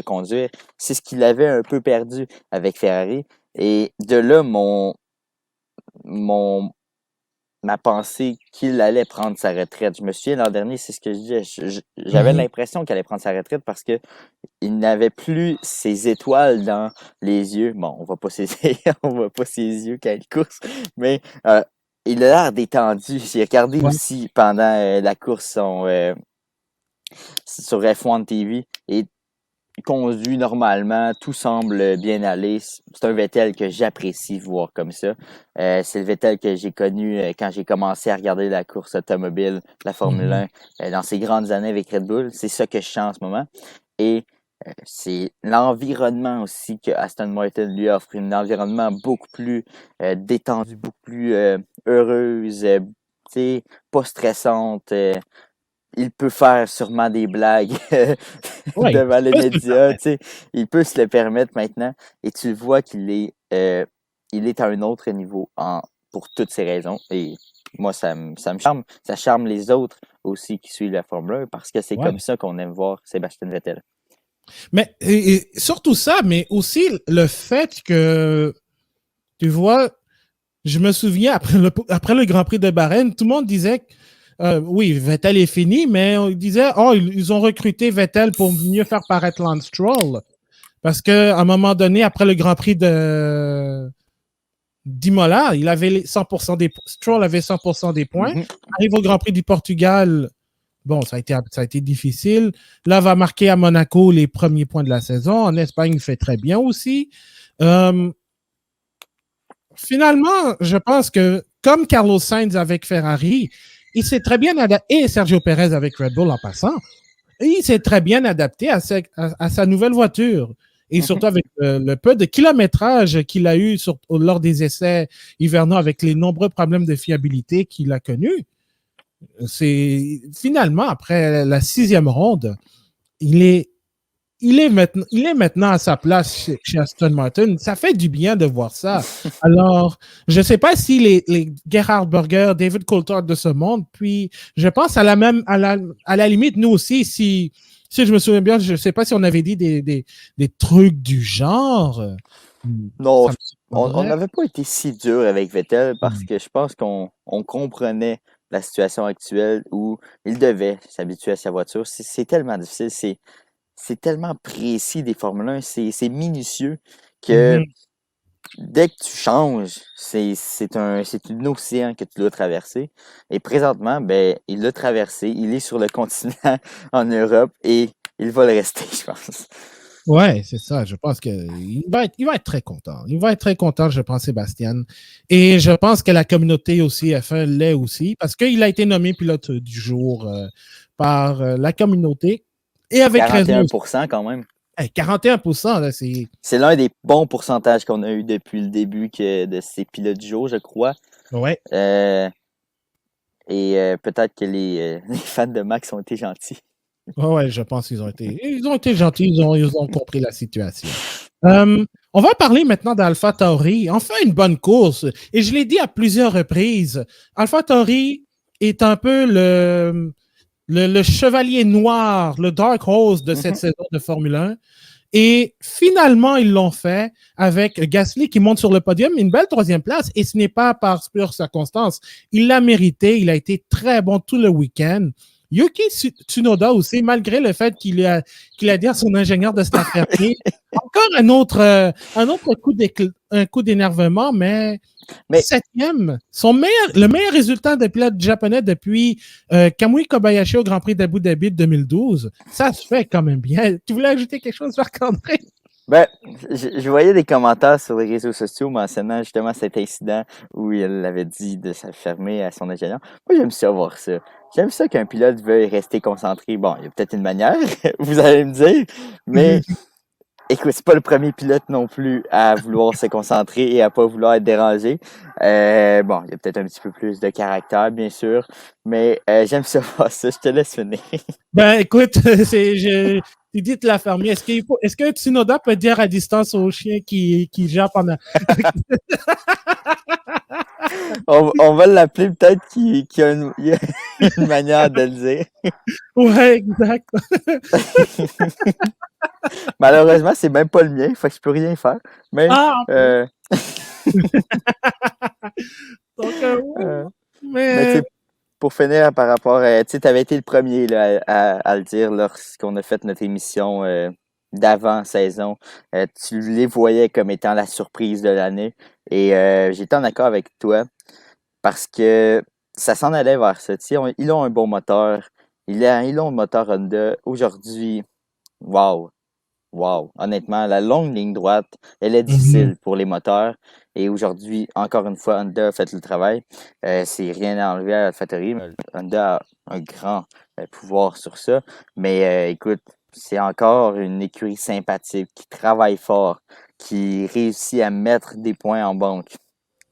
conduire. C'est ce qu'il avait un peu perdu avec Ferrari. Et de là, mon ma pensée qu'il allait prendre sa retraite. Je me souviens l'an dernier, c'est ce que je disais. J'avais Mhm. l'impression qu'il allait prendre sa retraite parce que il n'avait plus ses étoiles dans les yeux. Bon, on voit pas ses on voit pas ses yeux quand il course, mais il a l'air détendu. J'ai regardé Ouais, aussi pendant la course sur F1 TV et il conduit normalement, tout semble bien aller. C'est un Vettel que j'apprécie voir comme ça. C'est le Vettel que j'ai connu quand j'ai commencé à regarder la course automobile, la Formule mhm. 1, dans ces grandes années avec Red Bull. C'est ça que je sens en ce moment. Et c'est l'environnement aussi que Aston Martin lui offre, un environnement beaucoup plus détendu, beaucoup plus heureuse, tu sais, pas stressante. Il peut faire sûrement des blagues Ouais, devant les il peut se le médias, tu permettre. sais. Il peut se le permettre maintenant et tu vois il est à un autre niveau pour toutes ces raisons. Et moi, ça me charme. Ça charme les autres aussi qui suivent la Formule 1 parce que c'est comme Ouais. ça qu'on aime voir Sébastien Vettel. Mais et surtout ça, mais aussi le fait que, tu vois, je me souviens, après le Grand Prix de Bahreïn, tout le monde disait, oui, Vettel est fini, mais on disait, oh, ils ont recruté Vettel pour mieux faire paraître Lance Stroll. Parce qu'à un moment donné, après le Grand Prix d'Imola, il avait 100% Stroll avait 100% des points. Mhm. Arrive au Grand Prix du Portugal, bon, ça a été difficile. Là, va marquer à Monaco les premiers points de la saison. En Espagne, il fait très bien aussi. Euh, Finalement, je pense que comme Carlos Sainz avec Ferrari, il s'est très bien adapté, et Sergio Perez avec Red Bull en passant, il s'est très bien adapté à sa nouvelle voiture. Et Mhm. surtout avec le peu de kilométrage qu'il a eu lors des essais hivernaux avec les nombreux problèmes de fiabilité qu'il a connus. C'est finalement, après la 6e ronde, il est il est maintenant à sa place chez Aston Martin. Ça fait du bien de voir ça. Alors, je ne sais pas si les Gerhard Berger, David Coulthard de ce monde, puis je pense à la limite, nous aussi, si je me souviens bien, je ne sais pas si on avait dit des trucs du genre. Non, Ça me on surprendrait. n'avait pas été si dur avec Vettel parce Hmm. que je pense qu'on comprenait la situation actuelle où il devait s'habituer à sa voiture. C'est tellement difficile, c'est tellement précis des Formule 1, c'est minutieux que Mhm. dès que tu changes, c'est une océan que tu dois traverser. Et présentement, ben, il l'a traversé, il est sur le continent en Europe et il va le rester, je pense. Ouais, c'est ça. Je pense il va être très content. Il va être très content, je pense, Sébastien. Et je pense que la communauté aussi F1 l'est aussi, parce qu'il a été nommé pilote du jour par la communauté. Et avec raison aussi. 41% quand même. Hey, 41%, là, c'est. C'est l'un des bons pourcentages qu'on a eu depuis le début de ces pilotes du jour, je crois. Ouais. Euh, peut-être que les fans de Max ont été gentils. Ouais, je pense ils ont été gentils, ils ont compris la situation. On va parler maintenant d'Alpha Tauri. Enfin, une bonne course. Et je l'ai dit à plusieurs reprises. Alpha Tauri est un peu le chevalier noir, le Dark Horse de cette Mhm. saison de Formule 1. Et finalement, ils l'ont fait avec Gasly qui monte sur le podium, une belle 3e place. Et ce n'est pas par pure circonstance. Il l'a mérité. Il a été très bon tout le week-end. Yuki Tsunoda aussi, malgré le fait qu'il a dit à son ingénieur de se la fermer. Encore un autre un coup d'énervement, mais Mais 7e, le meilleur résultat de pilote japonais depuis Kamui Kobayashi au Grand Prix d'Abu Dhabi de 2012. Ça se fait quand même bien. Tu voulais ajouter quelque chose, Marc-André? ben, je voyais des commentaires sur les réseaux sociaux mentionnant justement cet incident où il avait dit de se fermer à son ingénieur. Moi, j'aime ça voir ça. J'aime ça qu'un pilote veuille rester concentré. Bon, il y a peut-être une manière, vous allez me dire, mais écoute, c'est pas le premier pilote non plus à vouloir se concentrer et à pas vouloir être dérangé. Bon, il y a peut-être un petit peu plus de caractère, bien sûr, mais j'aime ça voir ça. Je te laisse finir. Ben, écoute, Tu dis de la fermier. Est-ce que Tsunoda peut dire à distance au chien qui gère pendant. On va l'appeler peut-être qu'il a il a une manière de le dire. Ouais, exact. Malheureusement, c'est même pas le mien, fait que je peux rien faire. Mais Ah, euh, donc, ouais. euh, mais tu Mais. sais, pour finir par rapport à, tu sais, t'avais été le premier là, à le dire lorsqu'on a fait notre émission d'avant-saison. Tu les voyais comme étant la surprise de l'année. Et j'étais en accord avec toi parce que ça s'en allait vers ça. Tu sais, ils ont un bon moteur. Ils ont un moteur Honda. Aujourd'hui, wow, wow. Honnêtement, la longue ligne droite, elle est Mhm. difficile pour les moteurs. Et aujourd'hui, encore une fois, Honda a fait le travail. C'est rien à enlever à AlphaTauri, mais Honda a un grand pouvoir sur ça. Mais écoute, c'est encore une écurie sympathique qui travaille fort, qui réussit à mettre des points en banque,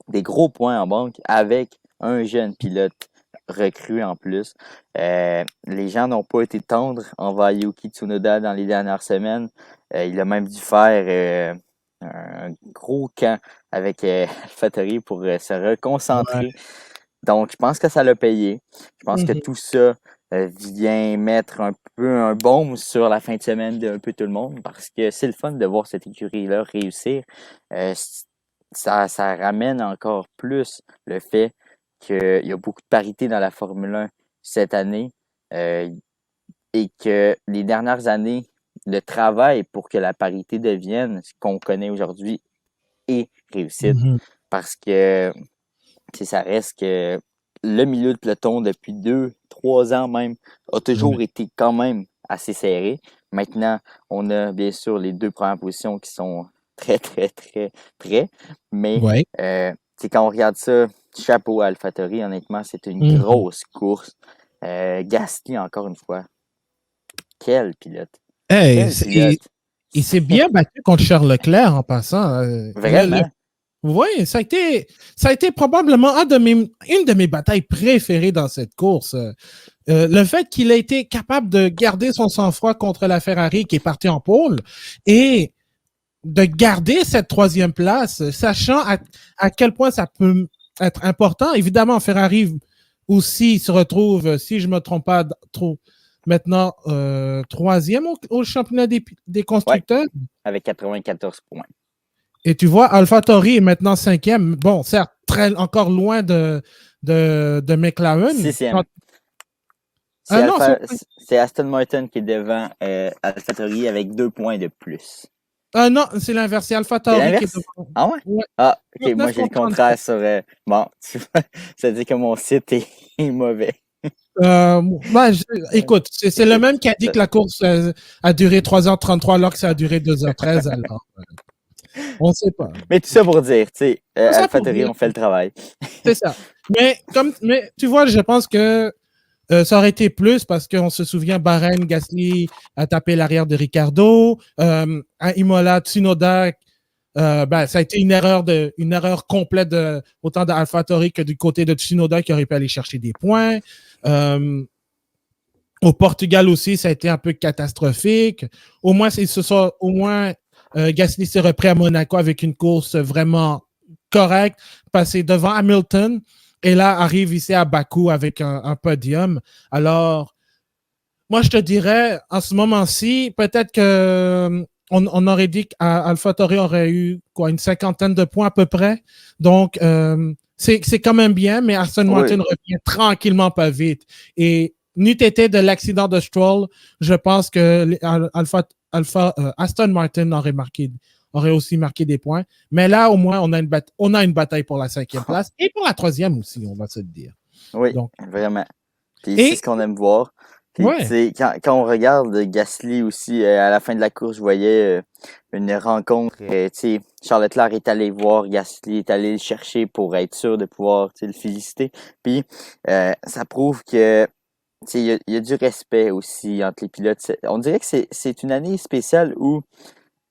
des gros points en banque avec un jeune pilote recru en plus. Les gens n'ont pas été tendres envers Yuki Tsunoda dans les dernières semaines. Il a même dû faire un gros camp avec AlphaTauri pour se Ouais. reconcentrer. Donc, je pense que ça l'a payé. Je pense que Mhm. tout ça vient mettre un peu un baume sur la fin de semaine d'un peu tout le monde parce que c'est le fun de voir cette écurie-là réussir. Ça ramène encore plus le fait qu'il y a beaucoup de parité dans la Formule 1 cette année euh, et que les dernières années, le travail pour que la parité devienne ce qu'on connaît aujourd'hui est réussite Mhm. parce que ça reste que le milieu de peloton depuis 2, 3 ans même a Ouais. toujours été quand même assez serré. Maintenant, on a bien sûr les 2 premières positions qui sont très, très, très près. Mais Ouais. quand on regarde ça, chapeau à AlphaTauri, honnêtement, c'est une Mhm. grosse course. Gasly, encore une fois, quel pilote! Hey, Quel pilote! il s'est bien battu contre Charles Leclerc en passant. Vraiment, Oui, ça a été probablement une de mes batailles préférées dans cette course. Le fait qu'il ait été capable de garder son sang-froid contre la Ferrari qui est partie en pôle et de garder cette troisième place, sachant à quel point ça peut être important. Évidemment, Ferrari aussi se retrouve, si je ne me trompe pas, trop, maintenant troisième au championnat des ouais, constructeurs. avec 94 points. Et tu vois, AlphaTauri est maintenant cinquième. Bon, certes, encore loin de McLaren. 6e. Non, C'est Aston Martin qui est devant AlphaTauri avec 2 points de plus. non, c'est l'inverse. C'est C'est AlphaTauri qui est l'inverse? devant. Ah ouais? Ouais, Ah, ok, moi 39 j'ai le contre contraire sur. Bon, tu vois, ça dit que mon site est mauvais. Ben, écoute, c'est le Écoute, même qui a dit que la course a duré 3h33 alors que ça a duré 2h13. Alors, on ne sait pas. mais tout ça pour dire, tu sais, Tout ça pour AlphaTauri dire, ont fait le travail. c'est ça. Mais tu vois, je pense que ça aurait été plus parce qu'on se souvient, Bahreïn, Gasly a tapé l'arrière de Ricardo. À Imola, Tsunoda, ben, ça a été une erreur complète autant d'AlphaTauri que du côté de Tsunoda qui aurait pu aller chercher des points. Au Portugal aussi, ça a été un peu catastrophique. Au moins, Gasly s'est repris à Monaco avec une course vraiment correcte, passé devant Hamilton. Et là, arrive ici à Bakou avec un podium. Alors, moi, je te dirais, en ce moment-ci, peut-être que on aurait dit qu'AlphaTauri aurait eu quoi, une cinquantaine de points à peu près. Donc, c'est quand même bien, mais Aston Oui, Martin revient tranquillement pas vite. Et n'eût été de l'accident de Stroll, je pense que Aston Martin aurait aussi marqué des points. Mais là, au moins, on a une bataille pour la cinquième place et pour la troisième aussi, on va se le dire. oui, Donc, vraiment. Puis c'est et, ce qu'on aime voir. Puis tu ouais. sais, quand on regarde Gasly aussi, à la fin de la course, je voyais une rencontre. Tu sais, Charles Leclerc est allé voir Gasly, est allé le chercher pour être sûr de pouvoir le féliciter. Puis ça prouve que il y a du respect aussi entre les pilotes. On dirait que c'est une année spéciale où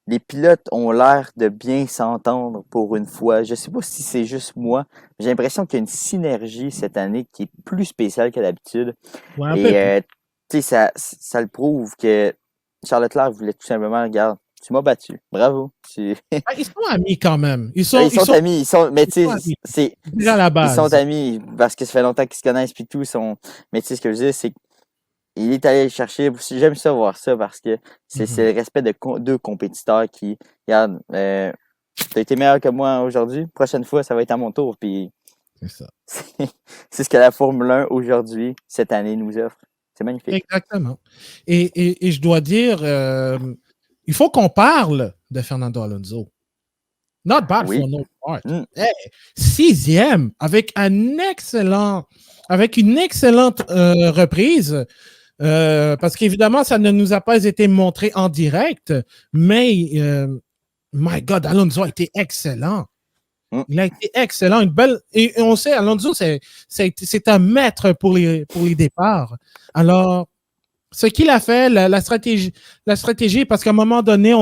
les pilotes ont l'air de bien s'entendre pour une fois. Je sais pas si c'est juste moi. J'ai l'impression qu'il y a une synergie cette année qui est plus spéciale que d'habitude. Ouais, un peu Et plus. ça le prouve que Charles Leclerc voulait tout simplement, regarde, tu m'as battu. Bravo. Ils sont amis quand même. Ils sont amis. Mais tu sais, c'est déjà la base. Ils sont amis parce que ça fait longtemps qu'ils se connaissent puis tout. Mais tu sais, ce que je veux dire, c'est qu'il est allé le chercher. J'aime ça voir ça parce que c'est le respect de deux compétiteurs qui, regarde, t'as été meilleur que moi aujourd'hui. Prochaine fois, ça va être à mon tour. Puis c'est ça. C'est ce que la Formule 1 aujourd'hui, cette année, nous offre. C'est magnifique. Exactement. Et je dois dire, il faut qu'on parle de Fernando Alonso. Not bad for no part. Hey, 6e avec une excellente reprise. Parce qu'évidemment, ça ne nous a pas été montré en direct, mais my God, Alonso a été excellent. Il a été excellent, et on sait, Alonso, c'est un maître pour les départs. Alors, ce qu'il a fait, la stratégie, parce qu'à un moment donné,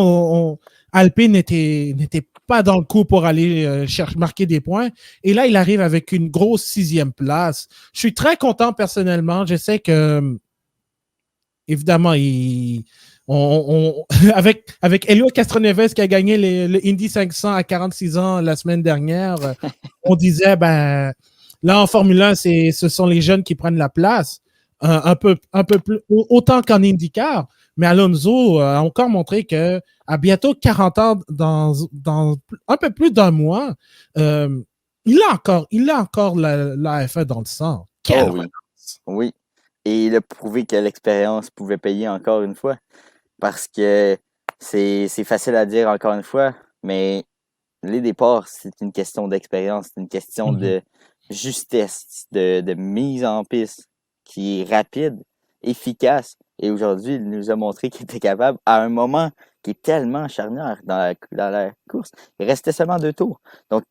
Alpine n'était pas dans le coup pour aller marquer des points. Et là, il arrive avec une grosse 6e place. Je suis très content personnellement. Je sais que, évidemment, avec Helio Castroneves qui a gagné le Indy 500 à 46 ans la semaine dernière, on disait, ben, là, en Formule 1, ce sont les jeunes qui prennent la place, un peu plus, autant qu'en IndyCar. Mais Alonso a encore montré que à bientôt 40 ans, dans un peu plus d'un mois, il a encore la F1 dans le sang. Quelle relance! Oui. Et il a prouvé que l'expérience pouvait payer encore une fois. Parce que c'est facile à dire encore une fois, mais les départs, c'est une question d'expérience, c'est une question de justesse, de mise en piste qui est rapide, efficace. Et aujourd'hui, il nous a montré qu'il était capable, à un moment qui est tellement charnière dans la course, il restait seulement 2 tours. Donc,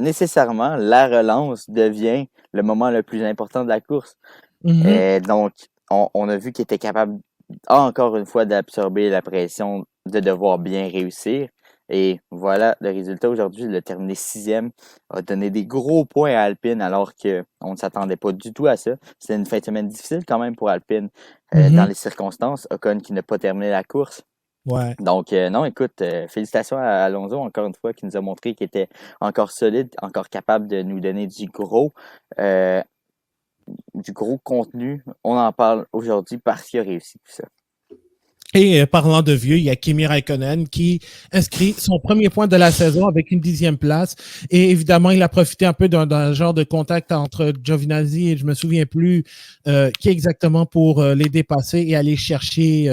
nécessairement, la relance devient le moment le plus important de la course. Donc, on a vu qu'il était capable encore une fois d'absorber la pression de devoir bien réussir. Et voilà le résultat aujourd'hui. Il a terminé 6e, a donné des gros points à Alpine alors qu'on ne s'attendait pas du tout à ça. C'était une fin de semaine difficile quand même pour Alpine dans les circonstances. Ocon qui n'a pas terminé la course. Ouais. Donc, non, écoute, félicitations à Alonso encore une fois qui nous a montré qu'il était encore solide, encore capable de nous donner du gros contenu. On en parle aujourd'hui parce qu'il a réussi tout ça. Et parlant de vieux, il y a Kimi Raikkonen qui inscrit son premier point de la saison avec une 10e place. Et évidemment, il a profité un peu d'un genre de contact entre Giovinazzi et je me souviens plus qui exactement pour les dépasser et aller chercher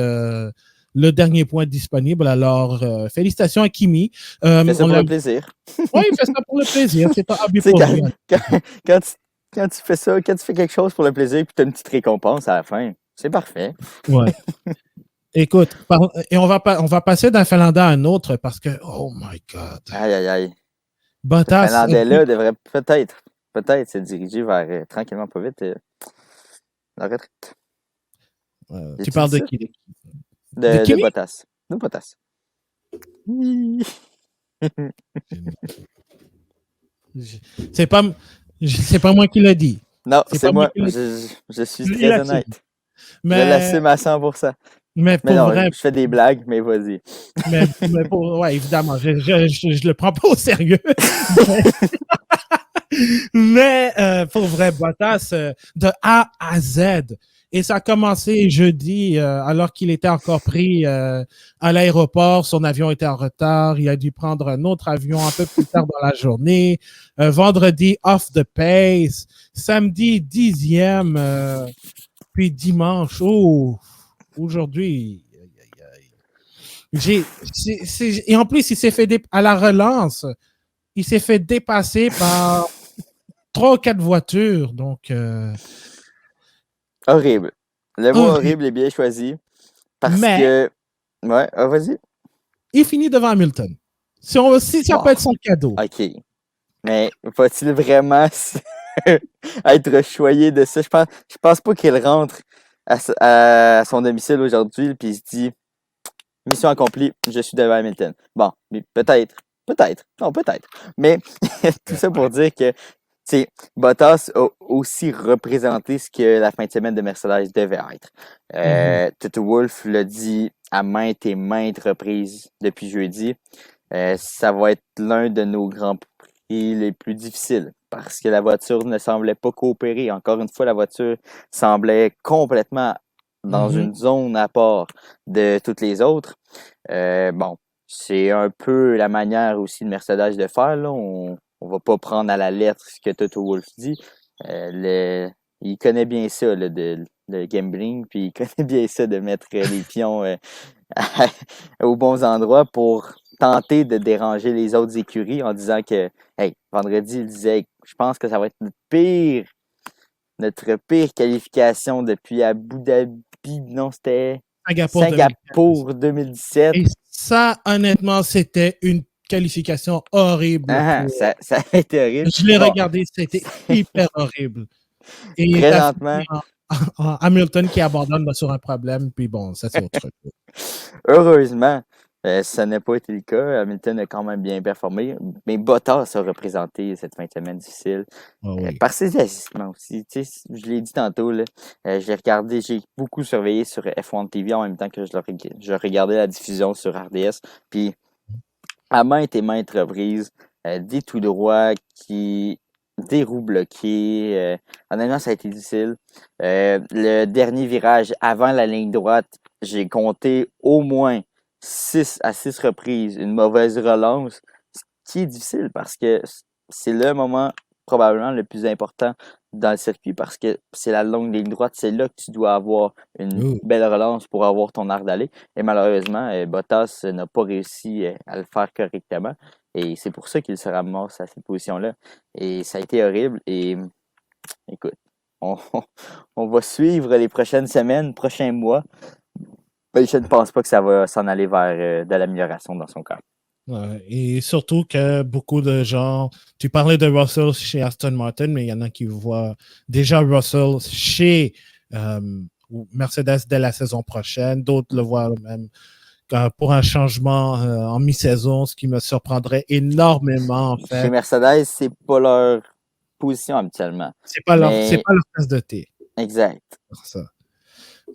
le dernier point disponible. Alors, félicitations à Kimi. Il fait ça pour le plaisir. Oui, il fait ça pour le plaisir. C'est pas habitué pour lui. Quand tu fais ça, quand tu fais quelque chose pour le plaisir et que tu as une petite récompense à la fin, c'est parfait. Ouais. Écoute, et on va passer d'un Finlandais à un autre parce que, oh my God. Aïe. Bottas. Ce Finlandais-là devrait peut-être se diriger vers, tranquillement pas vite, la retraite. Tu parles de qui? De Bottas. De Bottas. Oui. C'est pas moi qui l'ai dit. Non, c'est moi. Je suis très honnête. Mais... Je l'assume à 100%. Mais non, vrai, je fais des blagues, mais vas-y. Mais ouais, évidemment, je le prends pas au sérieux. mais pour vrai, Bottas, de A à Z. Et ça a commencé jeudi, alors qu'il était encore pris à l'aéroport. Son avion était en retard. Il a dû prendre un autre avion un peu plus tard dans la journée. Vendredi, off the pace. Samedi, 10e. Puis dimanche, aujourd'hui. Et en plus, il s'est fait à la relance. Il s'est fait dépasser par 3 ou 4 voitures. Donc... Horrible. Le mot horrible est bien choisi. Parce que... Ouais, vas-y. Il finit devant Hamilton. Ça peut être son cadeau. OK. Mais va-t-il vraiment être choyé de ça? Je pense pas qu'il rentre à son domicile aujourd'hui et il se dit mission accomplie, je suis devant Hamilton. Bon, peut-être. Non, peut-être. Mais tout ça pour dire que sais, Bottas a aussi représenté ce que la fin de semaine de Mercedes devait être. Toto Wolff l'a dit à maintes et maintes reprises depuis jeudi. Ça va être l'un de nos grands prix les plus difficiles parce que la voiture ne semblait pas coopérer. Encore une fois, la voiture semblait complètement dans une zone à part de toutes les autres. Bon, c'est un peu la manière aussi de Mercedes de faire, là. On va pas prendre à la lettre ce que Toto Wolff dit. Il connaît bien ça, là, le gambling, puis il connaît bien ça de mettre les pions aux bons endroits pour tenter de déranger les autres écuries en disant que, hey, vendredi, il disait, je pense que ça va être notre pire qualification depuis Abu Dhabi, non, c'était Singapour 2017. Et ça, honnêtement, c'était une qualification horrible. Ça a été horrible. Je l'ai regardé, c'était hyper horrible. Et présentement, Hamilton qui abandonne sur un problème, puis bon, ça c'est autre chose. Heureusement, ça n'a pas été le cas. Hamilton a quand même bien performé, mais Bottas a représenté cette fin de semaine difficile par ses ajustements aussi. Tu sais, je l'ai dit tantôt, là, j'ai beaucoup surveillé sur F1 TV en même temps que je regardais la diffusion sur RDS. Puis, à maintes et maintes reprises, des tout droits des roues bloquées. Honnêtement, ça a été difficile. Le dernier virage avant la ligne droite, j'ai compté au moins 6 à 6 reprises une mauvaise relance, ce qui est difficile parce que c'est le moment probablement le plus important dans le circuit parce que c'est la longue ligne droite, c'est là que tu dois avoir une belle relance pour avoir ton aire d'aller. Et malheureusement, Bottas n'a pas réussi à le faire correctement. Et c'est pour ça qu'il se ramasse à cette position-là. Et ça a été horrible. Et écoute, on va suivre les prochaines semaines, prochains mois. Mais je ne pense pas que ça va s'en aller vers de l'amélioration dans son cas. Ouais, et surtout que beaucoup de gens, tu parlais de Russell chez Aston Martin, mais il y en a qui voient déjà Russell chez Mercedes dès la saison prochaine. D'autres le voient même pour un changement en mi-saison, ce qui me surprendrait énormément, en fait. Chez Mercedes, c'est pas leur position habituellement. C'est pas leur tasse de thé. Exact. Ça.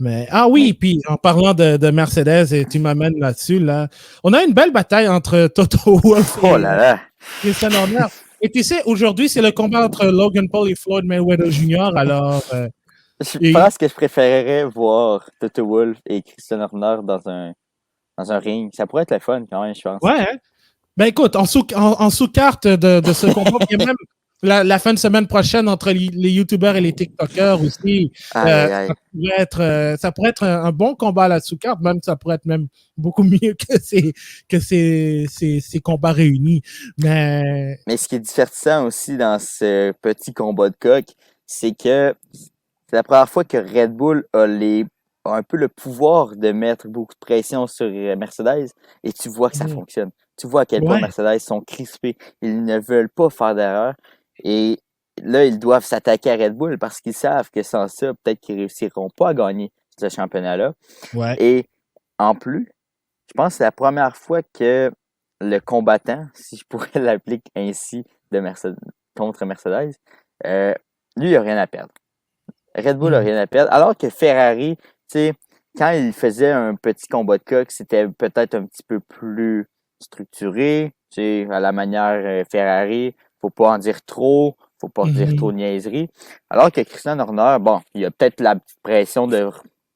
Mais, oui, puis en parlant de Mercedes, et tu m'amènes là-dessus, là, on a une belle bataille entre Toto Wolff et Christian Horner. Et tu sais, aujourd'hui, c'est le combat entre Logan Paul et Floyd Mayweather Jr. Alors, je pense que je préférerais voir Toto Wolff et Christian Horner dans un ring. Ça pourrait être le fun quand même, je pense. Ouais. Hein? Ben écoute, en sous-carte de ce combat, il y a même la fin de semaine prochaine entre les YouTubers et les TikTokers aussi. Ça pourrait être un bon combat à la sous-carte, même ça pourrait être même beaucoup mieux que ces combats réunis. Mais ce qui est divertissant aussi dans ce petit combat de coq, c'est que c'est la première fois que Red Bull a un peu le pouvoir de mettre beaucoup de pression sur Mercedes et tu vois que ça fonctionne. Tu vois à quel point Mercedes sont crispés. Ils ne veulent pas faire d'erreur. Et là, ils doivent s'attaquer à Red Bull parce qu'ils savent que sans ça, peut-être qu'ils ne réussiront pas à gagner ce championnat-là. Ouais. Et en plus, je pense que c'est la première fois que le combattant, si je pourrais l'appeler ainsi, contre Mercedes, lui, il n'a rien à perdre. Red Bull n'a rien à perdre. Alors que Ferrari, tu sais, quand il faisait un petit combat de coq, c'était peut-être un petit peu plus structuré, tu sais, à la manière Ferrari. Faut pas en dire trop, faut pas dire trop de niaiseries. Alors que Christian Horner, bon, il a peut-être la petite pression de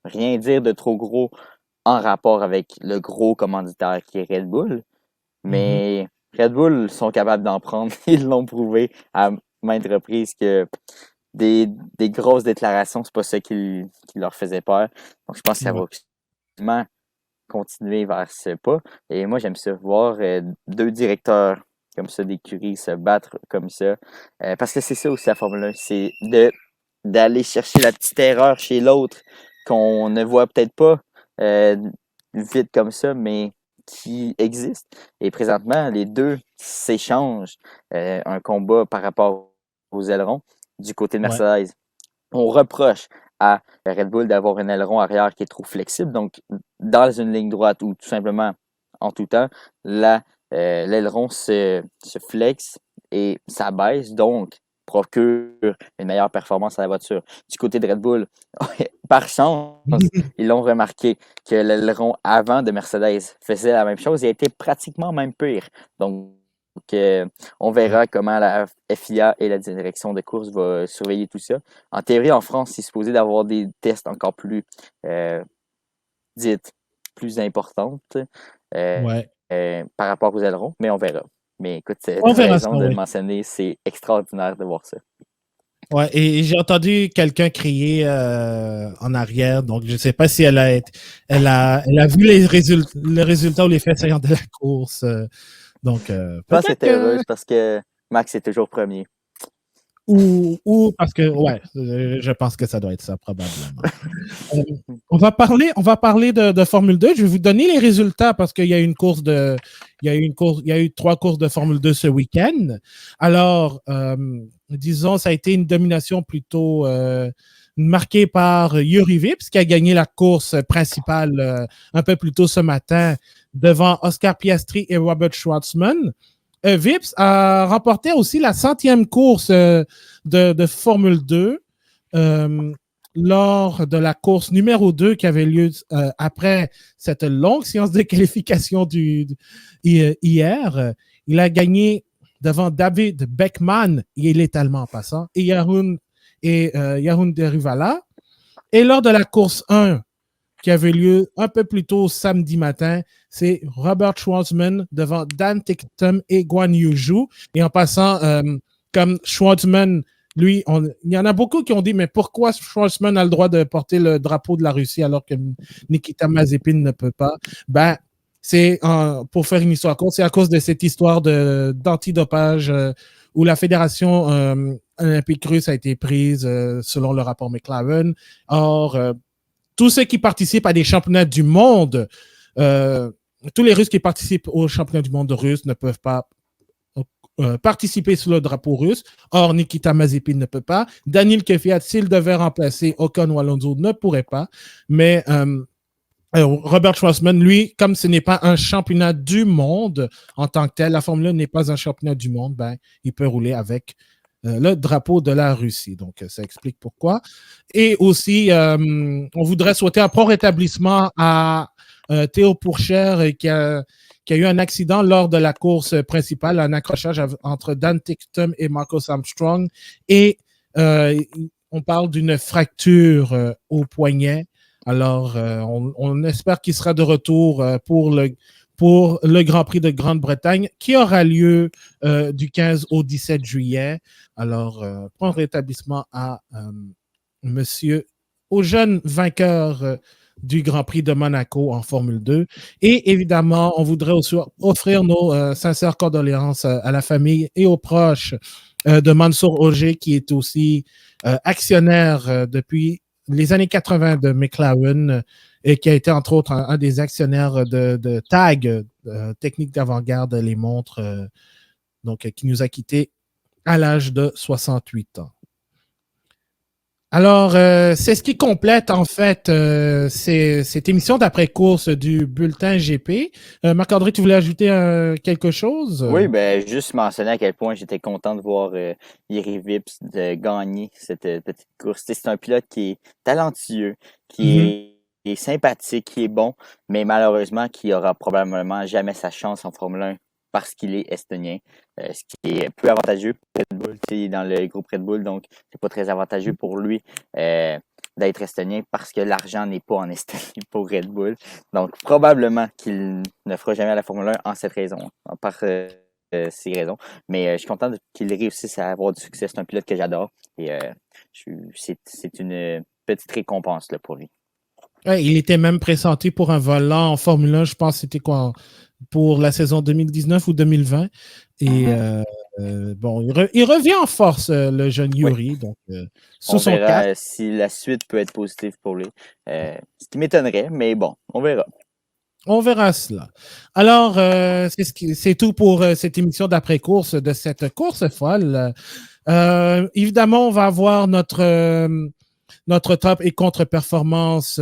rien dire de trop gros en rapport avec le gros commanditaire qui est Red Bull. Mais Red Bull sont capables d'en prendre. Ils l'ont prouvé à maintes reprises que des grosses déclarations, c'est pas ça qui leur faisait peur. Donc, je pense que ça va absolument continuer vers ce pas. Et moi, j'aime ça, voir deux directeurs comme ça d'écurie se battre comme ça. Parce que c'est ça aussi la Formule 1, c'est d'aller chercher la petite erreur chez l'autre qu'on ne voit peut-être pas vite comme ça, mais qui existe. Et présentement, les deux s'échangent un combat par rapport aux ailerons du côté de Mercedes. Ouais. On reproche à Red Bull d'avoir un aileron arrière qui est trop flexible. Donc, dans une ligne droite ou tout simplement en tout temps, l'aileron se flexe et s'abaisse. Donc, procure une meilleure performance à la voiture. Du côté de Red Bull, par chance, ils l'ont remarqué que l'aileron avant de Mercedes faisait la même chose et a été pratiquement même pire. Donc, on verra comment la FIA et la direction de course va surveiller tout ça. En théorie, en France, c'est supposé d'avoir des tests encore plus dites plus importantes Ouais. par rapport aux ailerons, mais on verra. Mais écoute, tu On as verra ça, raison de le oui. mentionner, c'est extraordinaire de voir ça. Ouais, et j'ai entendu quelqu'un crier en arrière, donc je ne sais pas si elle a vu les résultats ou les faits saillants de la course. Donc, Je pense qu'elle peut-être était que heureuse parce que Max est toujours premier. ou parce que ouais, je pense que ça doit être ça probablement. Euh, on va parler de Formule 2. Je vais vous donner les résultats parce qu'il y a eu il y a eu 3 courses de Formule 2 ce week-end. Alors, disons, ça a été une domination plutôt marquée par Yuri Vips qui a gagné la course principale un peu plus tôt ce matin devant Oscar Piastri et Robert Schwartzman. Vips a remporté aussi la 100e course de Formule 2. Lors de la course numéro 2 qui avait lieu après cette longue séance de qualification hier. Il a gagné devant David Beckman, il est allemand en passant, et Yaroun Derivala. Et lors de la course 1 qui avait lieu un peu plus tôt samedi matin, c'est Robert Schwartzman devant Dan Ticktum et Guan Yu. Et en passant, comme Schwartzman, lui, il y en a beaucoup qui ont dit, mais pourquoi Schwartzman a le droit de porter le drapeau de la Russie alors que Nikita Mazepin ne peut pas? Ben, c'est pour faire une histoire courte, c'est à cause de cette histoire d'antidopage où la fédération olympique russe a été prise selon le rapport McLaren. Or, tous ceux qui participent à des championnats du monde, tous les Russes qui participent aux championnats du monde russe ne peuvent pas participer sous le drapeau russe. Or, Nikita Mazepin ne peut pas. Daniil Kvyat, s'il devait remplacer Ocon ou Alonso, ne pourrait pas. Mais Robert Schwartzman, lui, comme ce n'est pas un championnat du monde en tant que tel, la Formule 1 n'est pas un championnat du monde, ben, il peut rouler avec le drapeau de la Russie. Donc, ça explique pourquoi. Et aussi, on voudrait souhaiter un prompt rétablissement à Théo Pourchaire qui a eu un accident lors de la course principale, un accrochage entre Dan Ticktum et Marcus Armstrong. Et on parle d'une fracture au poignet. Alors, on espère qu'il sera de retour pour le Grand Prix de Grande-Bretagne qui aura lieu du 15 au 17 juillet. Alors, prompt rétablissement au jeune vainqueur du Grand Prix de Monaco en Formule 2. Et évidemment, on voudrait aussi offrir nos sincères condoléances à la famille et aux proches de Mansour Ogier, qui est aussi actionnaire depuis les années 80 de McLaren et qui a été entre autres un des actionnaires de TAG, Technique d'avant-garde, les montres, donc qui nous a quittés à l'âge de 68 ans. Alors, c'est ce qui complète en fait cette émission d'après-course du bulletin GP. Marc-André, tu voulais ajouter quelque chose? Oui, ben juste mentionner à quel point j'étais content de voir Yuri Vips de gagner cette petite course. C'est un pilote qui est talentueux, qui est sympathique, qui est bon, mais malheureusement qui aura probablement jamais sa chance en Formule 1 parce qu'il est estonien, ce qui est peu avantageux pour Red Bull. Il est dans le groupe Red Bull, donc c'est pas très avantageux pour lui d'être estonien parce que l'argent n'est pas en Estonie pour Red Bull. Donc probablement qu'il ne fera jamais la Formule 1 en cette raison, par ces raisons. Mais je suis content qu'il réussisse à avoir du succès. C'est un pilote que j'adore et c'est une petite récompense là, pour lui. Ouais, il était même pressenti pour un volant en Formule 1, je pense que c'était quoi, pour la saison 2019 ou 2020. Et bon, il revient en force, le jeune Yuri. Oui. Donc, on verra si la suite peut être positive pour lui. Ce qui m'étonnerait, mais bon, on verra. On verra cela. Alors, c'est tout pour cette émission d'après-course de cette course folle. Évidemment, on va avoir notre top et contre-performance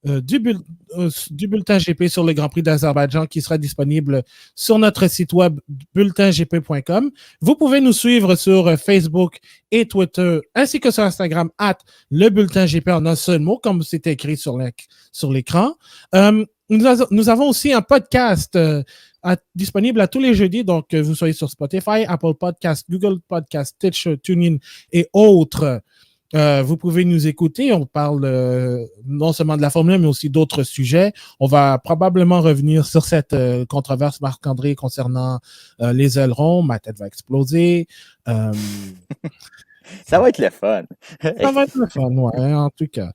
du bulletin GP sur le Grand Prix d'Azerbaïdjan qui sera disponible sur notre site web bulletingp.com. Vous pouvez nous suivre sur Facebook et Twitter ainsi que sur Instagram @le bulletin GP en un seul mot comme c'est écrit sur l'écran. Nous avons aussi un podcast disponible à tous les jeudis, donc vous soyez sur Spotify, Apple Podcast, Google Podcast, Stitcher, TuneIn et autres. Vous pouvez nous écouter. On parle non seulement de la Formule 1, mais aussi d'autres sujets. On va probablement revenir sur cette controverse, Marc-André, concernant les ailerons. Ma tête va exploser. Ça va être le fun. Ça va être le fun, ouais, en tout cas.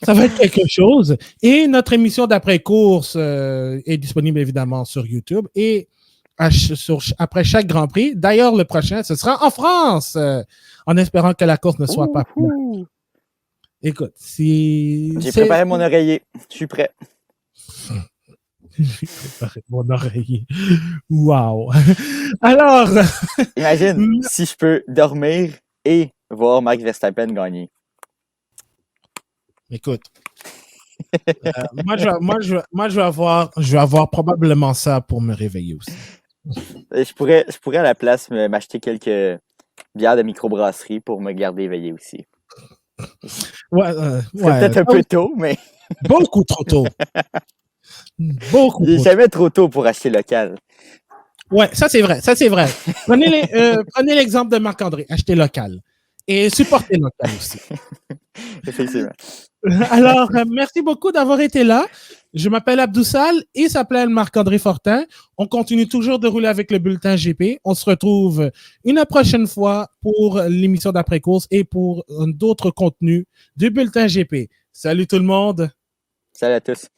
Ça va être quelque chose. Et notre émission d'après-course est disponible évidemment sur YouTube et après chaque Grand Prix. D'ailleurs, le prochain, ce sera en France, en espérant que la course ne soit pas plate. Écoute, j'ai préparé mon oreiller. Je suis prêt. J'ai préparé mon oreiller. Wow! Alors... Imagine si je peux dormir et voir Max Verstappen gagner. Écoute, moi, je vais avoir probablement ça pour me réveiller aussi. Je pourrais à la place m'acheter quelques bières de microbrasserie pour me garder éveillé aussi. Ouais, c'est peut-être un peu tôt, mais... Beaucoup trop tôt. Il n'est jamais trop tôt pour acheter local. Ouais, ça c'est vrai. Prenez l'exemple de Marc-André, achetez local. Et supportez local aussi. Effectivement. Alors, merci beaucoup d'avoir été là. Je m'appelle Abdoussal et il s'appelle Marc-André Fortin. On continue toujours de rouler avec le bulletin GP. On se retrouve une prochaine fois pour l'émission d'après-course et pour d'autres contenus du bulletin GP. Salut tout le monde. Salut à tous.